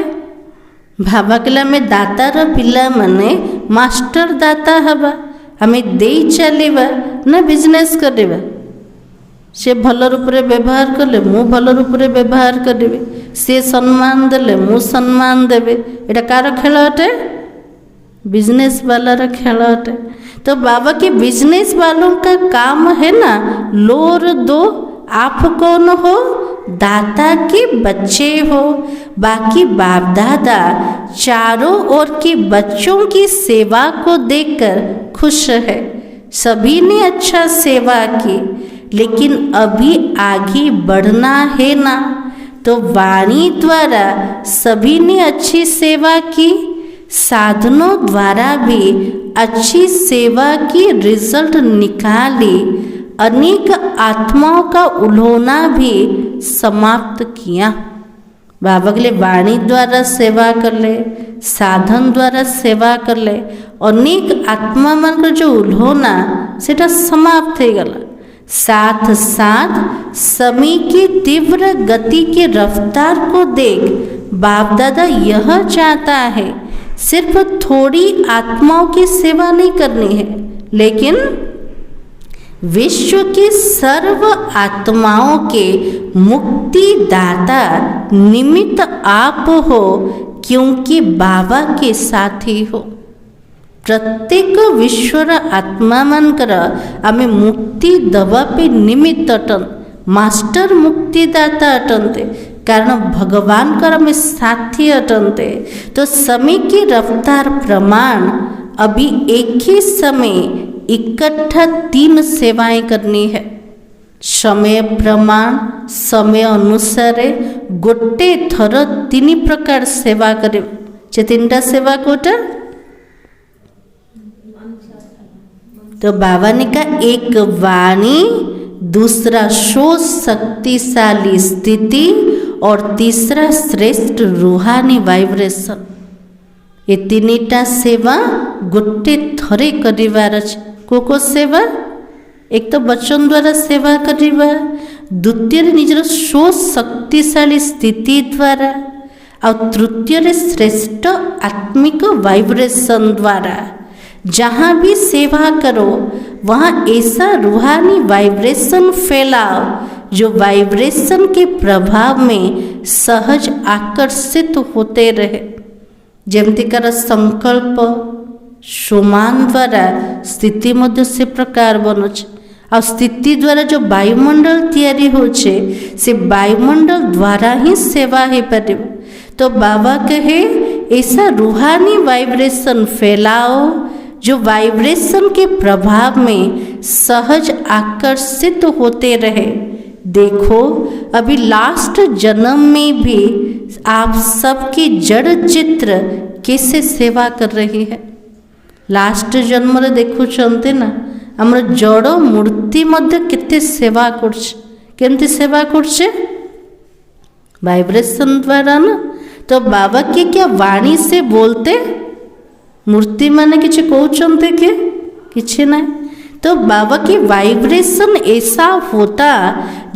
भावा कला में दातार पिला माने मास्टर दाता हवा हमें दे चलेबा ना बिजनेस करेबा। से भल रूप रे व्यवहार कले मु भल रूप रे व्यवहार करेबे, से सम्मान देले मु सम्मान देबे। एटा कार खेल अटे बिजनेस वाला रा खेल अटे। तो बाबा के बिजनेस वालों का काम है ना लो और दो। आप कौन हो? दाता के बच्चे हो। बाकी बाप दादा चारों ओर के बच्चों की सेवा को देखकर खुश है। सभी ने अच्छा सेवा की लेकिन अभी आगे बढ़ना है ना। तो वाणी द्वारा सभी ने अच्छी सेवा की, साधनों द्वारा भी अच्छी सेवा की रिजल्ट निकाली। अनेक आत्माओं का उल्होना भी समाप्त किया। बाबा के लिए वाणी द्वारा सेवा कर ले, साधन द्वारा सेवा कर ले, अनेक आत्मा मान जो उल्होना सेटा समाप्त हो गला। साथ साथ समय की तीव्र गति के रफ्तार को देख बाप दादा यह चाहता है सिर्फ थोड़ी आत्माओं की सेवा नहीं करनी है लेकिन विश्व की सर्व आत्माओं के मुक्ति दाता निमित्त आप हो, क्योंकि बाबा के साथी हो। प्रत्येक विश्वर आत्मा मानकर आमे मुक्ति दवा पे निमित्त टन मास्टर मुक्तिदाता अटंते, कारण भगवान कर में साथी अटंते। तो समय की रफ्तार प्रमाण अभी एक ही समय इकट्ठा 3 सेवाएं करनी है। समय प्रमाण समय अनुसार गोटे थर 3 प्रकार सेवा करे। 3टा सेवा कोटा तो बाबा ने कहा, एक वाणी, दूसरा शो शक्तिशाली स्थिति और तीसरा श्रेष्ठ रूहानी वाइब्रेशन। ये 3टा सेवा गोटे थरे करिवार अछि। को सेवा? एक तो वचन द्वारा सेवा करिबा, द्वितीय निजर शो शक्तिशाली स्थिति द्वारा, और तृतीय श्रेष्ठ आत्मिक वाइब्रेशन द्वारा। जहाँ भी सेवा करो वहाँ ऐसा रूहानी वाइब्रेशन फैलाओ जो वाइब्रेशन के प्रभाव में सहज आकर्षित होते रहे। जेमतिकार संकल्प सोमान द्वारा स्थिति मध्य से प्रकार बनुचे, और स्थिति द्वारा जो वायुमंडल तैयारी होचे से वायुमंडल द्वारा ही सेवा हो पारे। तो बाबा कहे ऐसा रूहानी वाइब्रेशन फैलाओ जो वाइब्रेशन के प्रभाव में सहज आकर्षित होते रहे। देखो अभी लास्ट जन्म में भी आप सबकी जड़ चित्र कैसे सेवा कर रही है। लास्ट जन्म रे देखु चलते ना हमर जड़ मूर्ति मध्य केते सेवा करछे, केमती सेवा करछे? वाइब्रेशन द्वारा ना। तो बाबा के क्या वाणी से बोलते? मूर्ति माने किछि कहउचंते के किछि ना। तो बाबा की वाइब्रेशन ऐसा होता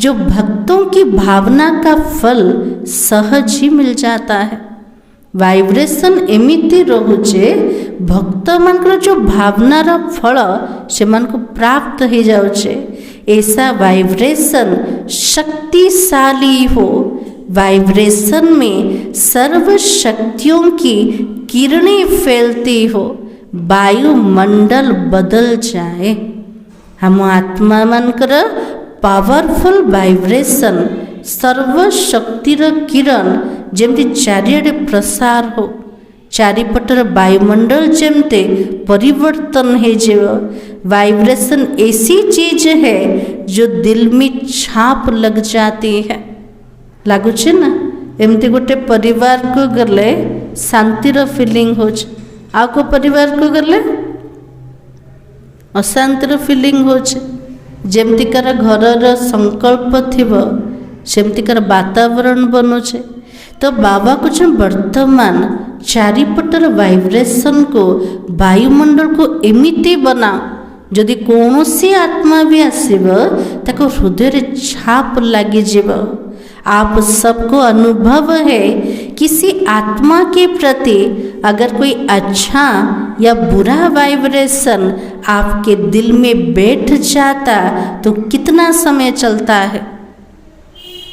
जो भक्तों की भावना का फल सहज ही मिल जाता है। वाइब्रेशन एमिति रहुचे भक्त मानकर जो भावनार फल से मन को प्राप्त हो जाउचे। ऐसा वाइब्रेशन शक्तिशाली हो, वाइब्रेशन में सर्व शक्तियों की किरणें फैलती हो, वायुमंडल बदल जाए। हम आत्मा मानकर पावरफुल वाइब्रेशन सर्व शक्तिर किरण जेमती चारिआडे प्रसार हो, चारिपटर वायुमंडल जेमते परिवर्तन हो जाए। वाइब्रेशन ऐसी चीज है जो दिल में छाप लग जाती है। लगुचे ना एमती गोटे परिवार को गले शांतिर फीलिंग हो, आ को परिवार को गले अशांतिर फीलिंग हो। जेमतिकार घर संकल्प थिबो सेमतिकार वातावरण बनुचे। तो बाबा कुछ वर्तमान चारिपटर वाइब्रेशन को वायुमंडल को एमिति बनाओ जदि कौनसी आत्मा भी आसीब ताको हृदय छाप लगी जीव। आप सबको अनुभव है किसी आत्मा के प्रति अगर कोई अच्छा या बुरा वाइब्रेशन आपके दिल में बैठ जाता तो कितना समय चलता है।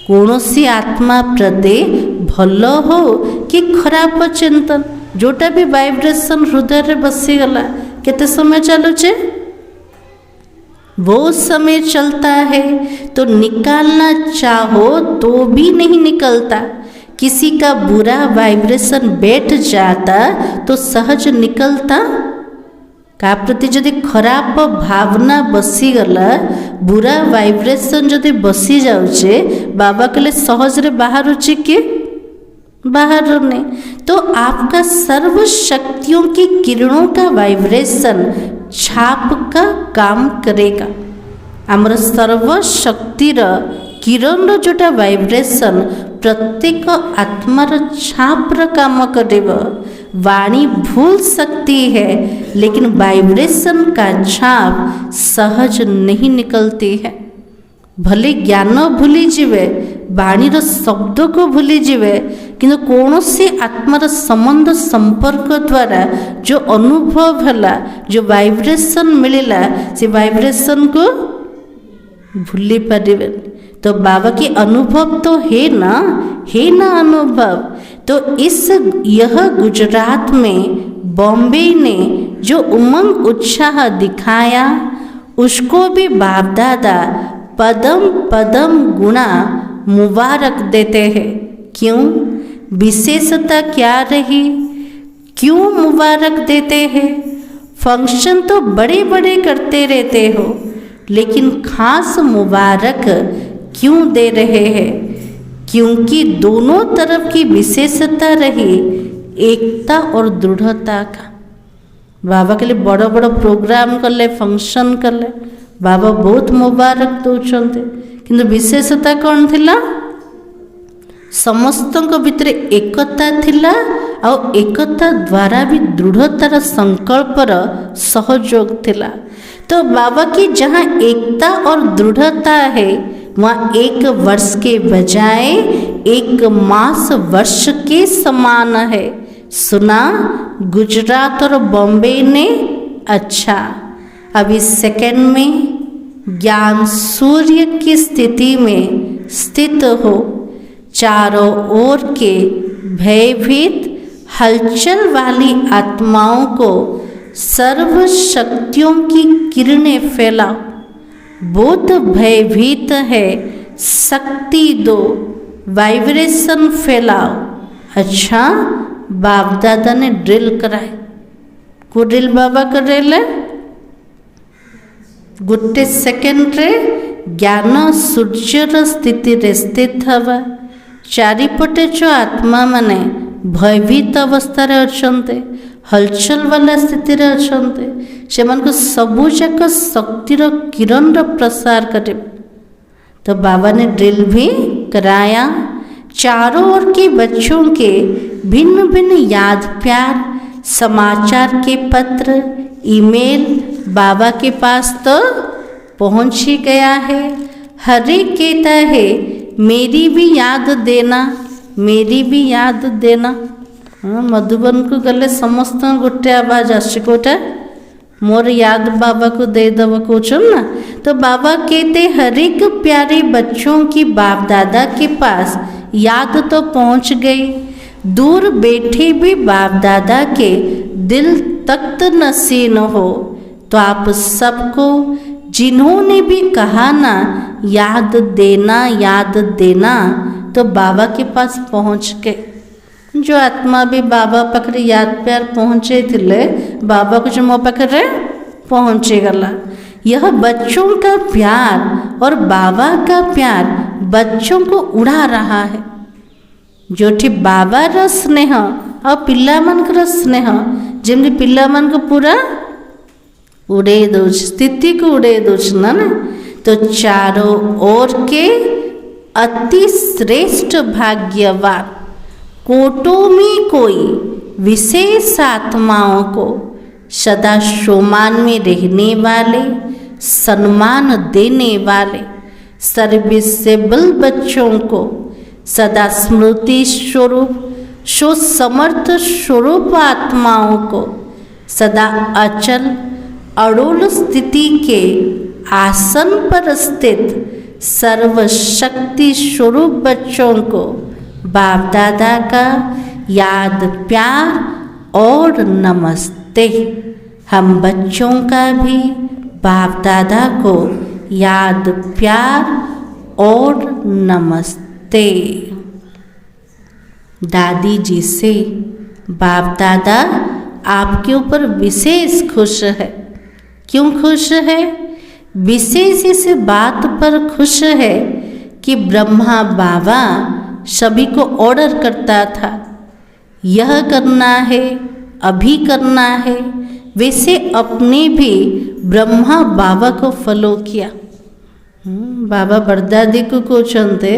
कौनसी आत्मा प्रति भल हो कि खराब चिंतन जोटा भी वाइब्रेशन हृदय बसीगला केते समय चलुचे? वो समय चलता है तो निकालना चाहो तो भी नहीं निकलता। किसी का बुरा वाइब्रेशन बैठ जाता तो सहज निकलता। का प्रति जदि खराब भावना बसीगला बुरा वाइब्रेशन जदि बसी जाउचे बाबा कहले सहज रे बाहरुचे कि बाहर नहीं। तो आपका सर्व शक्तियों की किरणों का वाइब्रेशन छाप का काम करेगा। आमर सर्व शक्तिर किरण जोटा वाइब्रेशन प्रत्येक आत्मार छापर काम करेगा। वाणी भूल सकती है लेकिन वाइब्रेशन का छाप सहज नहीं निकलती है। भले ज्ञान भूली जीवे वाणीर शब्द को भूली जीवे किंतु कौनसी आत्मार संबंध संपर्क द्वारा जो अनुभव है जो वाइब्रेशन मिलला से वाइब्रेशन को भूली पारे। तो बाबा की अनुभव तो है ना अनुभव। तो इस यह गुजरात में बॉम्बे ने जो उमंग उत्साह दिखाया उसको भी बाप दादा पदम पदम गुणा मुबारक देते हैं। क्यों? विशेषता क्या रही? क्यों मुबारक देते हैं? फंक्शन तो बड़े बड़े करते रहते हो, लेकिन खास मुबारक क्यों दे रहे हैं? क्योंकि दोनों तरफ की विशेषता रही एकता और दृढ़ता का। बाबा के लिए बड़ बड़ प्रोग्राम कले, फंक्शन कले, बाबा बहुत मुबारक दौरान, किंतु विशेषता कौन थिला? समस्त भितर एकता थिला और एकता द्वारा भी दृढ़तार संकल्पर सहयोग थिला। तो बाबा की जहाँ एकता और दृढ़ता है, वहाँ एक वर्ष के बजाय एक मास वर्ष के समान है। सुना गुजरात और बॉम्बे ने? अच्छा, अभी सेकंड में ज्ञान सूर्य की स्थिति में स्थित हो, चारों ओर के भयभीत हलचल वाली आत्माओं को सर्व शक्तियों की किरणें फैलाओ। बहुत भयभीत है, शक्ति दो, वाइब्रेशन फैलाओ। अच्छा, बाप दादा ने ड्रिल कराए। को ड्रिल बाबा करेले? गोटे सेकेंड रे ज्ञान सूर्यर स्थिति रे स्थित हवा। चारिपटे जो आत्मा माने भयभीत अवस्था रे अछंते, हलचल वाला स्थिति रे अछंते, सेमान को सबु जाक शक्तिर किरण प्रसार करे। तो बाबा ने ड्रिल भी कराया। चारों ओर के बच्चों के भिन्न भिन्न याद प्यार समाचार के पत्र ईमेल बाबा के पास तो पहुंच ही गया है। हर एक कहता है मेरी भी याद देना, मेरी भी याद देना। हाँ, मधुबन को गले समस्त गोटे आवाज आसोटा मोर याद बाबा को दे दब कौन ना। तो बाबा कहते हर एक प्यारे बच्चों की बाप दादा के पास याद तो पहुंच गई, दूर बैठे भी बाप दादा के दिल तख्त नसीन हो। तो आप सबको जिन्होंने भी कहा ना याद देना, तो बाबा के पास पहुंच गए। जो आत्मा भी बाबा पाखे याद प्यार पहुँचे थे, बाबा को जो मो पाखे पहुँचे गला। यह बच्चों का प्यार और बाबा का प्यार बच्चों को उड़ा रहा है। जोठी बाबार स्नेह और पिला मानकर स्नेह जमी पिला मान को पूरा उड़े दो, स्थिति को उड़े दो ना। तो चारों ओर के अति श्रेष्ठ भाग्यवान कोटों में कोई विशेष आत्माओं को सदा सम्मान में रहने वाले, सम्मान देने वाले सर्विसेबल बच्चों को सदा स्मृति स्वरूप सुसमर्थ स्वरूप आत्माओं को सदा अचल अड़ोल स्थिति के आसन पर स्थित सर्वशक्ति स्वरूप बच्चों को बाप दादा का याद प्यार और नमस्ते। हम बच्चों का भी बाप दादा को याद प्यार और नमस्ते। दादी जी से बाप दादा आपके ऊपर विशेष खुश है। क्यों खुश है? विशेष इस बात पर खुश है कि ब्रह्मा बाबा सभी को ऑर्डर करता था, यह करना है, अभी करना है। वैसे अपने भी ब्रह्मा बाबा को फॉलो किया। बाबा बरदादी को कहते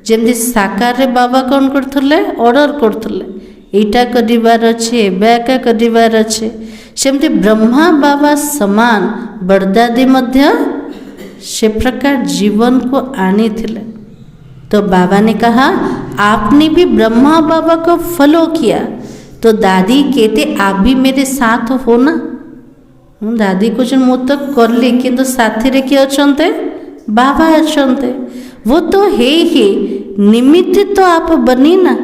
जमी साकार बाबा कौन करते ऑर्डर करते एटा करार अच्छे एका करार अच्छे, सेमती ब्रह्मा बाबा समान बरदादी मध्य से प्रकार जीवन को आनी थिले। तो बाबा ने कहा आपने भी ब्रह्मा बाबा को फॉलो किया, तो दादी कहते आप भी मेरे साथ हो ना। दादी कुछ मु तो कर ली, किंतु साथी रे किए अच्छे बाबा अच्छे, वो तो है ही निमित्त तो आप बनी ना।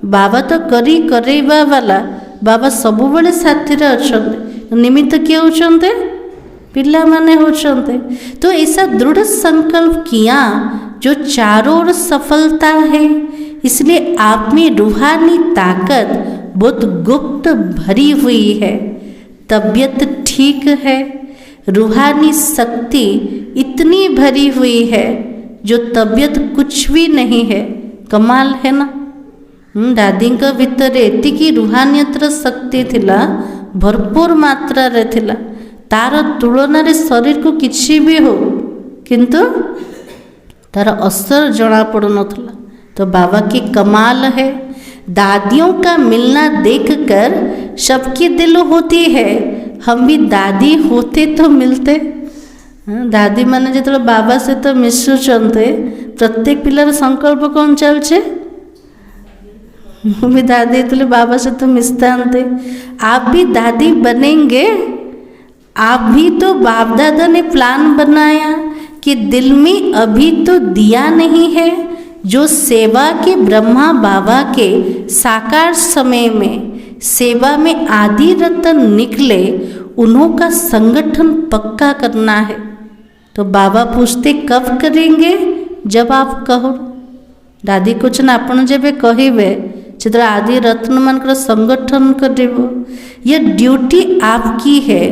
बाबा तो करी करेवा वाला, बाबा सबुबले साथी रे अच्छे, निमित्त किए होचंते पिला माने होचंते। तो ऐसा दृढ़ संकल्प किया जो चारों ओर सफलता है। इसलिए आप में रूहानी ताकत बहुत गुप्त भरी हुई है। तबीयत ठीक है, रूहानी शक्ति इतनी भरी हुई है जो तबीयत कुछ भी नहीं है। कमाल है ना। दादी भितर एतिकी रूहानियतर शक्ति थिला, भरपूर मात्रा रे थिला। तार तुलन रे शरीर को किसी भी हो किंतु तार असर जना पड़ नथला। तो बाबा की कमाल है। दादियों का मिलना देखकर सबकी दिल होती है, हम भी दादी होते तो मिलते। दादी माने जो बाबा से तो मिशुचंते, प्रत्येक पिलार संकल्प कौन चलचे, भी दादी तो बाबा से तो मिशतांते। आप भी दादी बनेंगे। आप भी तो बाप दादा ने प्लान बनाया कि दिल में अभी तो दिया नहीं है, जो सेवा के ब्रह्मा बाबा के साकार समय में सेवा में आदि रतन निकले, उन्हों का संगठन पक्का करना है। तो बाबा पूछते कब करेंगे, जब आप कहो। दादी कुछ ना अपन जब कहे चित्र आदि रत्न मन संगठन कर, यह ड्यूटी आपकी है।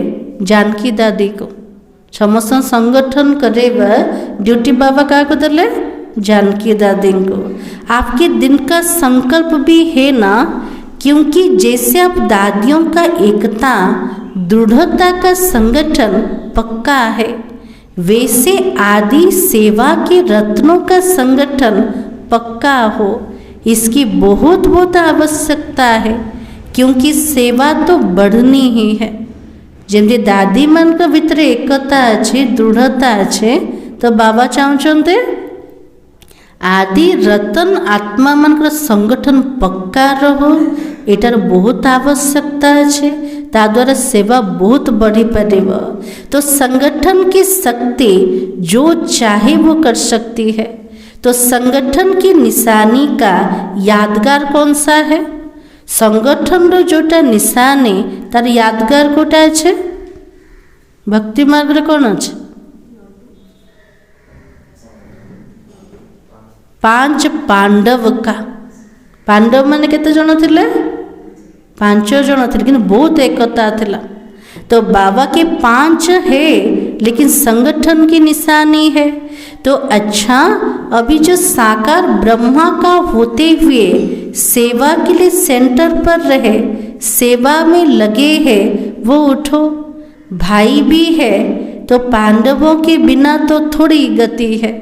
जानकी दादी को समस्त संगठन करे ड्यूटी बाबा क्या को दले, जानकी दादी को। आपके दिन का संकल्प भी है ना, क्योंकि जैसे आप दादियों का एकता दृढ़ता का संगठन पक्का है, वैसे आदि सेवा के रत्नों का संगठन पक्का हो। इसकी बहुत बहुत आवश्यकता है, क्योंकि सेवा तो बढ़नी ही है। जमी दादी मन का भीतर एकता अच्छे, दृढ़ता अच्छे, तो बाबा चाहते आदि रतन आत्मा मन का संगठन पक्का रहो। एटार बहुत आवश्यकता अच्छे, ता द्वारा सेवा बहुत बढ़ी पारिब। तो संगठन की शक्ति जो चाहे वो कर सकती है। तो संगठन की निशानी का यादगार कौन सा है, संगठन रो जोटा निशानी तार यादगार कोटा है, भक्ति मार्ग रे कौन अच्छे, 5 पांडव का। पांडव माने केते जन थिले, 5 जन थे, लेकिन बहुत एकता थिला। तो बाबा के 5 है, लेकिन संगठन की निशानी है। तो अच्छा, अभी जो साकार ब्रह्मा का होते हुए सेवा के लिए सेंटर पर रहे, सेवा में लगे हैं, वो उठो। भाई भी है, तो पांडवों के बिना तो थोड़ी गति है।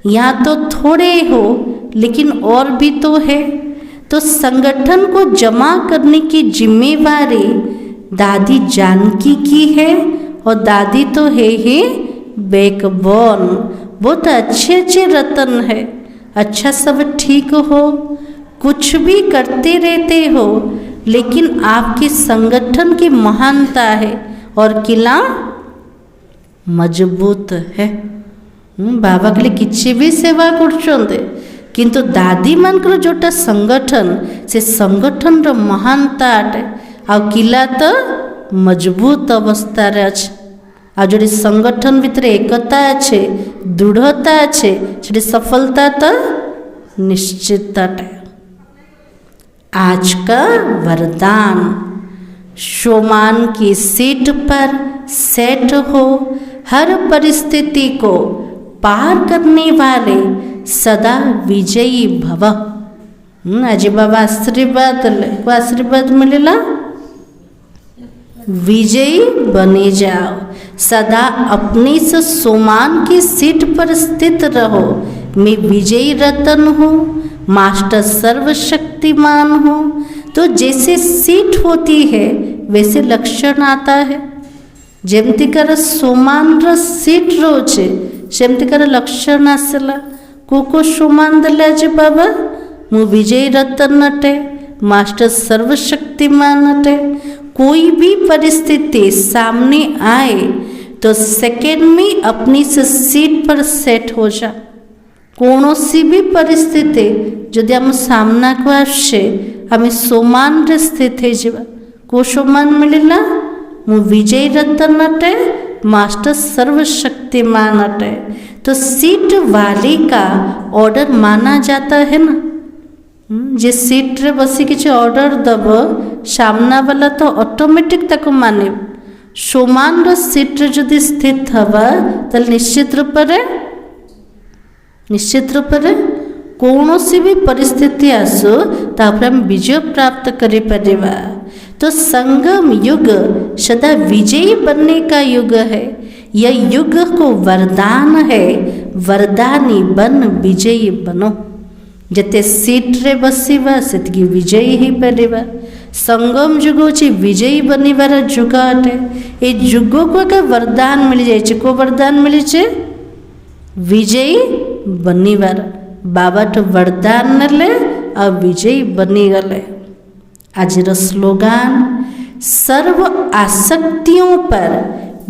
यहाँ तो थोड़े हो, लेकिन और भी तो है। तो संगठन को जमा करने की जिम्मेवारी दादी जानकी की है, और दादी तो है ही बैकबोन। बहुत अच्छे अच्छे रतन है। अच्छा, सब ठीक हो, कुछ भी करते रहते हो, लेकिन आपके संगठन की महानता है और किला मजबूत है। बाबा के लिए किसी भी सेवा कर, किंतु दादी मानकर जोटा संगठन, से संगठन रो महानता अटे, आ किला तो मजबूत अवस्था रे अछि। आ जो संगठन भितर एकता अच्छे, दृढ़ता अच्छे, से सफलता तो निश्चित है। आज का वरदान, शोमान की सीट पर सेट हो, हर परिस्थिति को पार करने वाले सदा विजयी भव। आज बाबा आशीर्वाद मिलेला, विजयी बने जाओ। सदा अपने से सोमान की सीट पर स्थित रहो। मैं विजयी रतन हूँ, मास्टर सर्वशक्तिमान हूँ। तो जैसे सीट होती है, वैसे लक्षण आता है। जेमतिकर सोमान र सीट रोचे, सेमतिकर लक्षण आसला। को सोमान देला जे बाबा, मु विजयी रतन अटे, मास्टर सर्वशक्तिमान अटे। कोई भी परिस्थिति सामने आए तो सेकेंड में अपनी से सीट पर सेट हो जा। कौन सी भी परिस्थिति जदि आम सामना को आसे, आम सोमान रे स्थित हो। को सोमान मिलला, मु विजयी रतन अटे, मास्टर सर्वशक्तिमान अटे। तो सीट वाली का ऑर्डर माना जाता है ना। जे सीट रे बसी किसी ऑर्डर दब सामना वाला तो ऑटोमेटिक ताको माने। सोमान रो सीट रे जदि स्थित हवा तो निश्चित रूप रे कौनसी भी परिस्थिति आसो तापर हम विजय प्राप्त करि परिबा। तो संगम युग सदा विजयी बनने का युग है। यह युग को वरदान है, वरदानी बन विजयी बनो। जते सीट रे बसिबा सेतकी विजयी ही परिबा। संगम युग होची विजयी बनिबार युग अटे। ए युग को एक वरदान मिल जाए। को वरदान मिली छे? विजयी बनिबार। बाबा तो वरदान नेले और विजयी बनी गले। आज स्लोगान सर्व आसक्तियों पर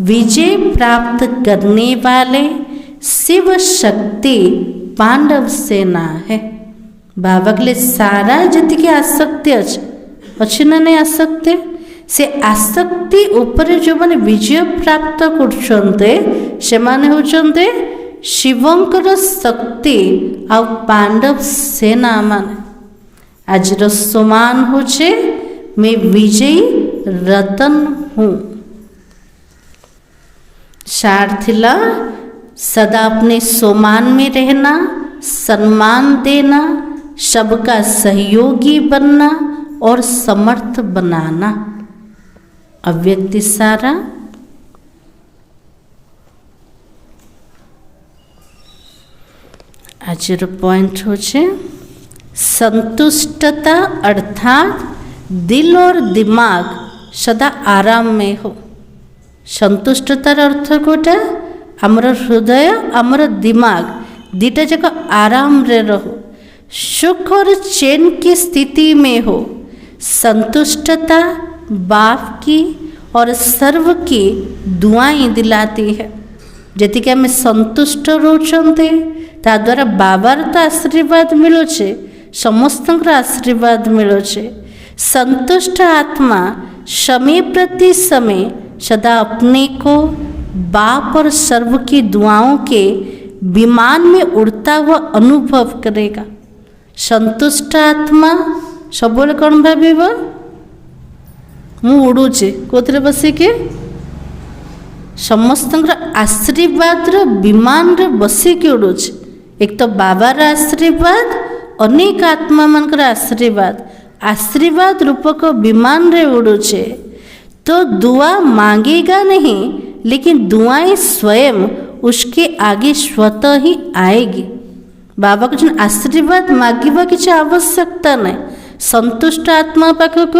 विजय प्राप्त करने वाले शिव शक्ति पांडव सेना है। बाबा के लिए सारा जितकी आसक्ति अच्छी ना नहीं आसक्ति से आसक्ति ऊपर जो माने विजय प्राप्त करछन्ते से माने होचन्ते शिवंकर शक्ति आ पांडव सेना माने। आज सोमान होचे मैं विजयी रतन हूँ। सार थिला सदा अपने सोमान में रहना, सम्मान देना, सबका सहयोगी बनना और समर्थ बनाना। अव्यक्ति सारा आज पॉइंट हो संतुष्टता अर्थात दिल और दिमाग सदा आराम में हो। संतुष्टतार अर्थ कोटा आमर हृदय आमर दिमाग दीटा जाक आराम रे रहो, सुख और चैन की स्थिति में हो। संतुष्टता बाप की और सर्व की दुआएं दिलाती है। जति के आम संतुष्ट रोचंते ता द्वारा बाबार तो आशीर्वाद मिलुछे, समस्तंकर आशीर्वाद मिलुछे। संतुष्ट आत्मा समय प्रति समय सदा अपने को बाप और सर्व की दुआओं के विमान में उड़ता हुआ अनुभव करेगा। संतुष्ट आत्मा सबले कौन भाव मु उड़ूचे कोथरे बसिके समस्त आशीर्वाद विमान रे बसिके उड़ूचे। एक तो बाबार आशीर्वाद अनेक आत्मा मनकर आशीर्वाद रूपक विमान रे उड़ूचे। तो दुआ मांगेगा नहीं लेकिन दुआएं स्वयं उसके आगे स्वतः ही आएगी। बाबा को जो आशीर्वाद मांगवा किसी आवश्यकता नहीं। संतुष्ट आत्मा पाखक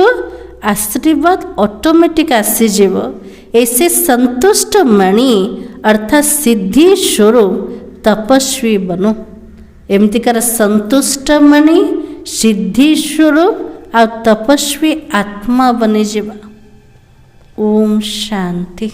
आशीर्वाद ऑटोमेटिक आसीजिव। ऐसे संतुष्ट मणि अर्थात सिद्धि स्वरूप तपस्वी बनो। एमतिकार संतुष्ट मणि सिद्धि स्वरूप और तपस्वी आत्मा बनी जीवा। ओम शांति।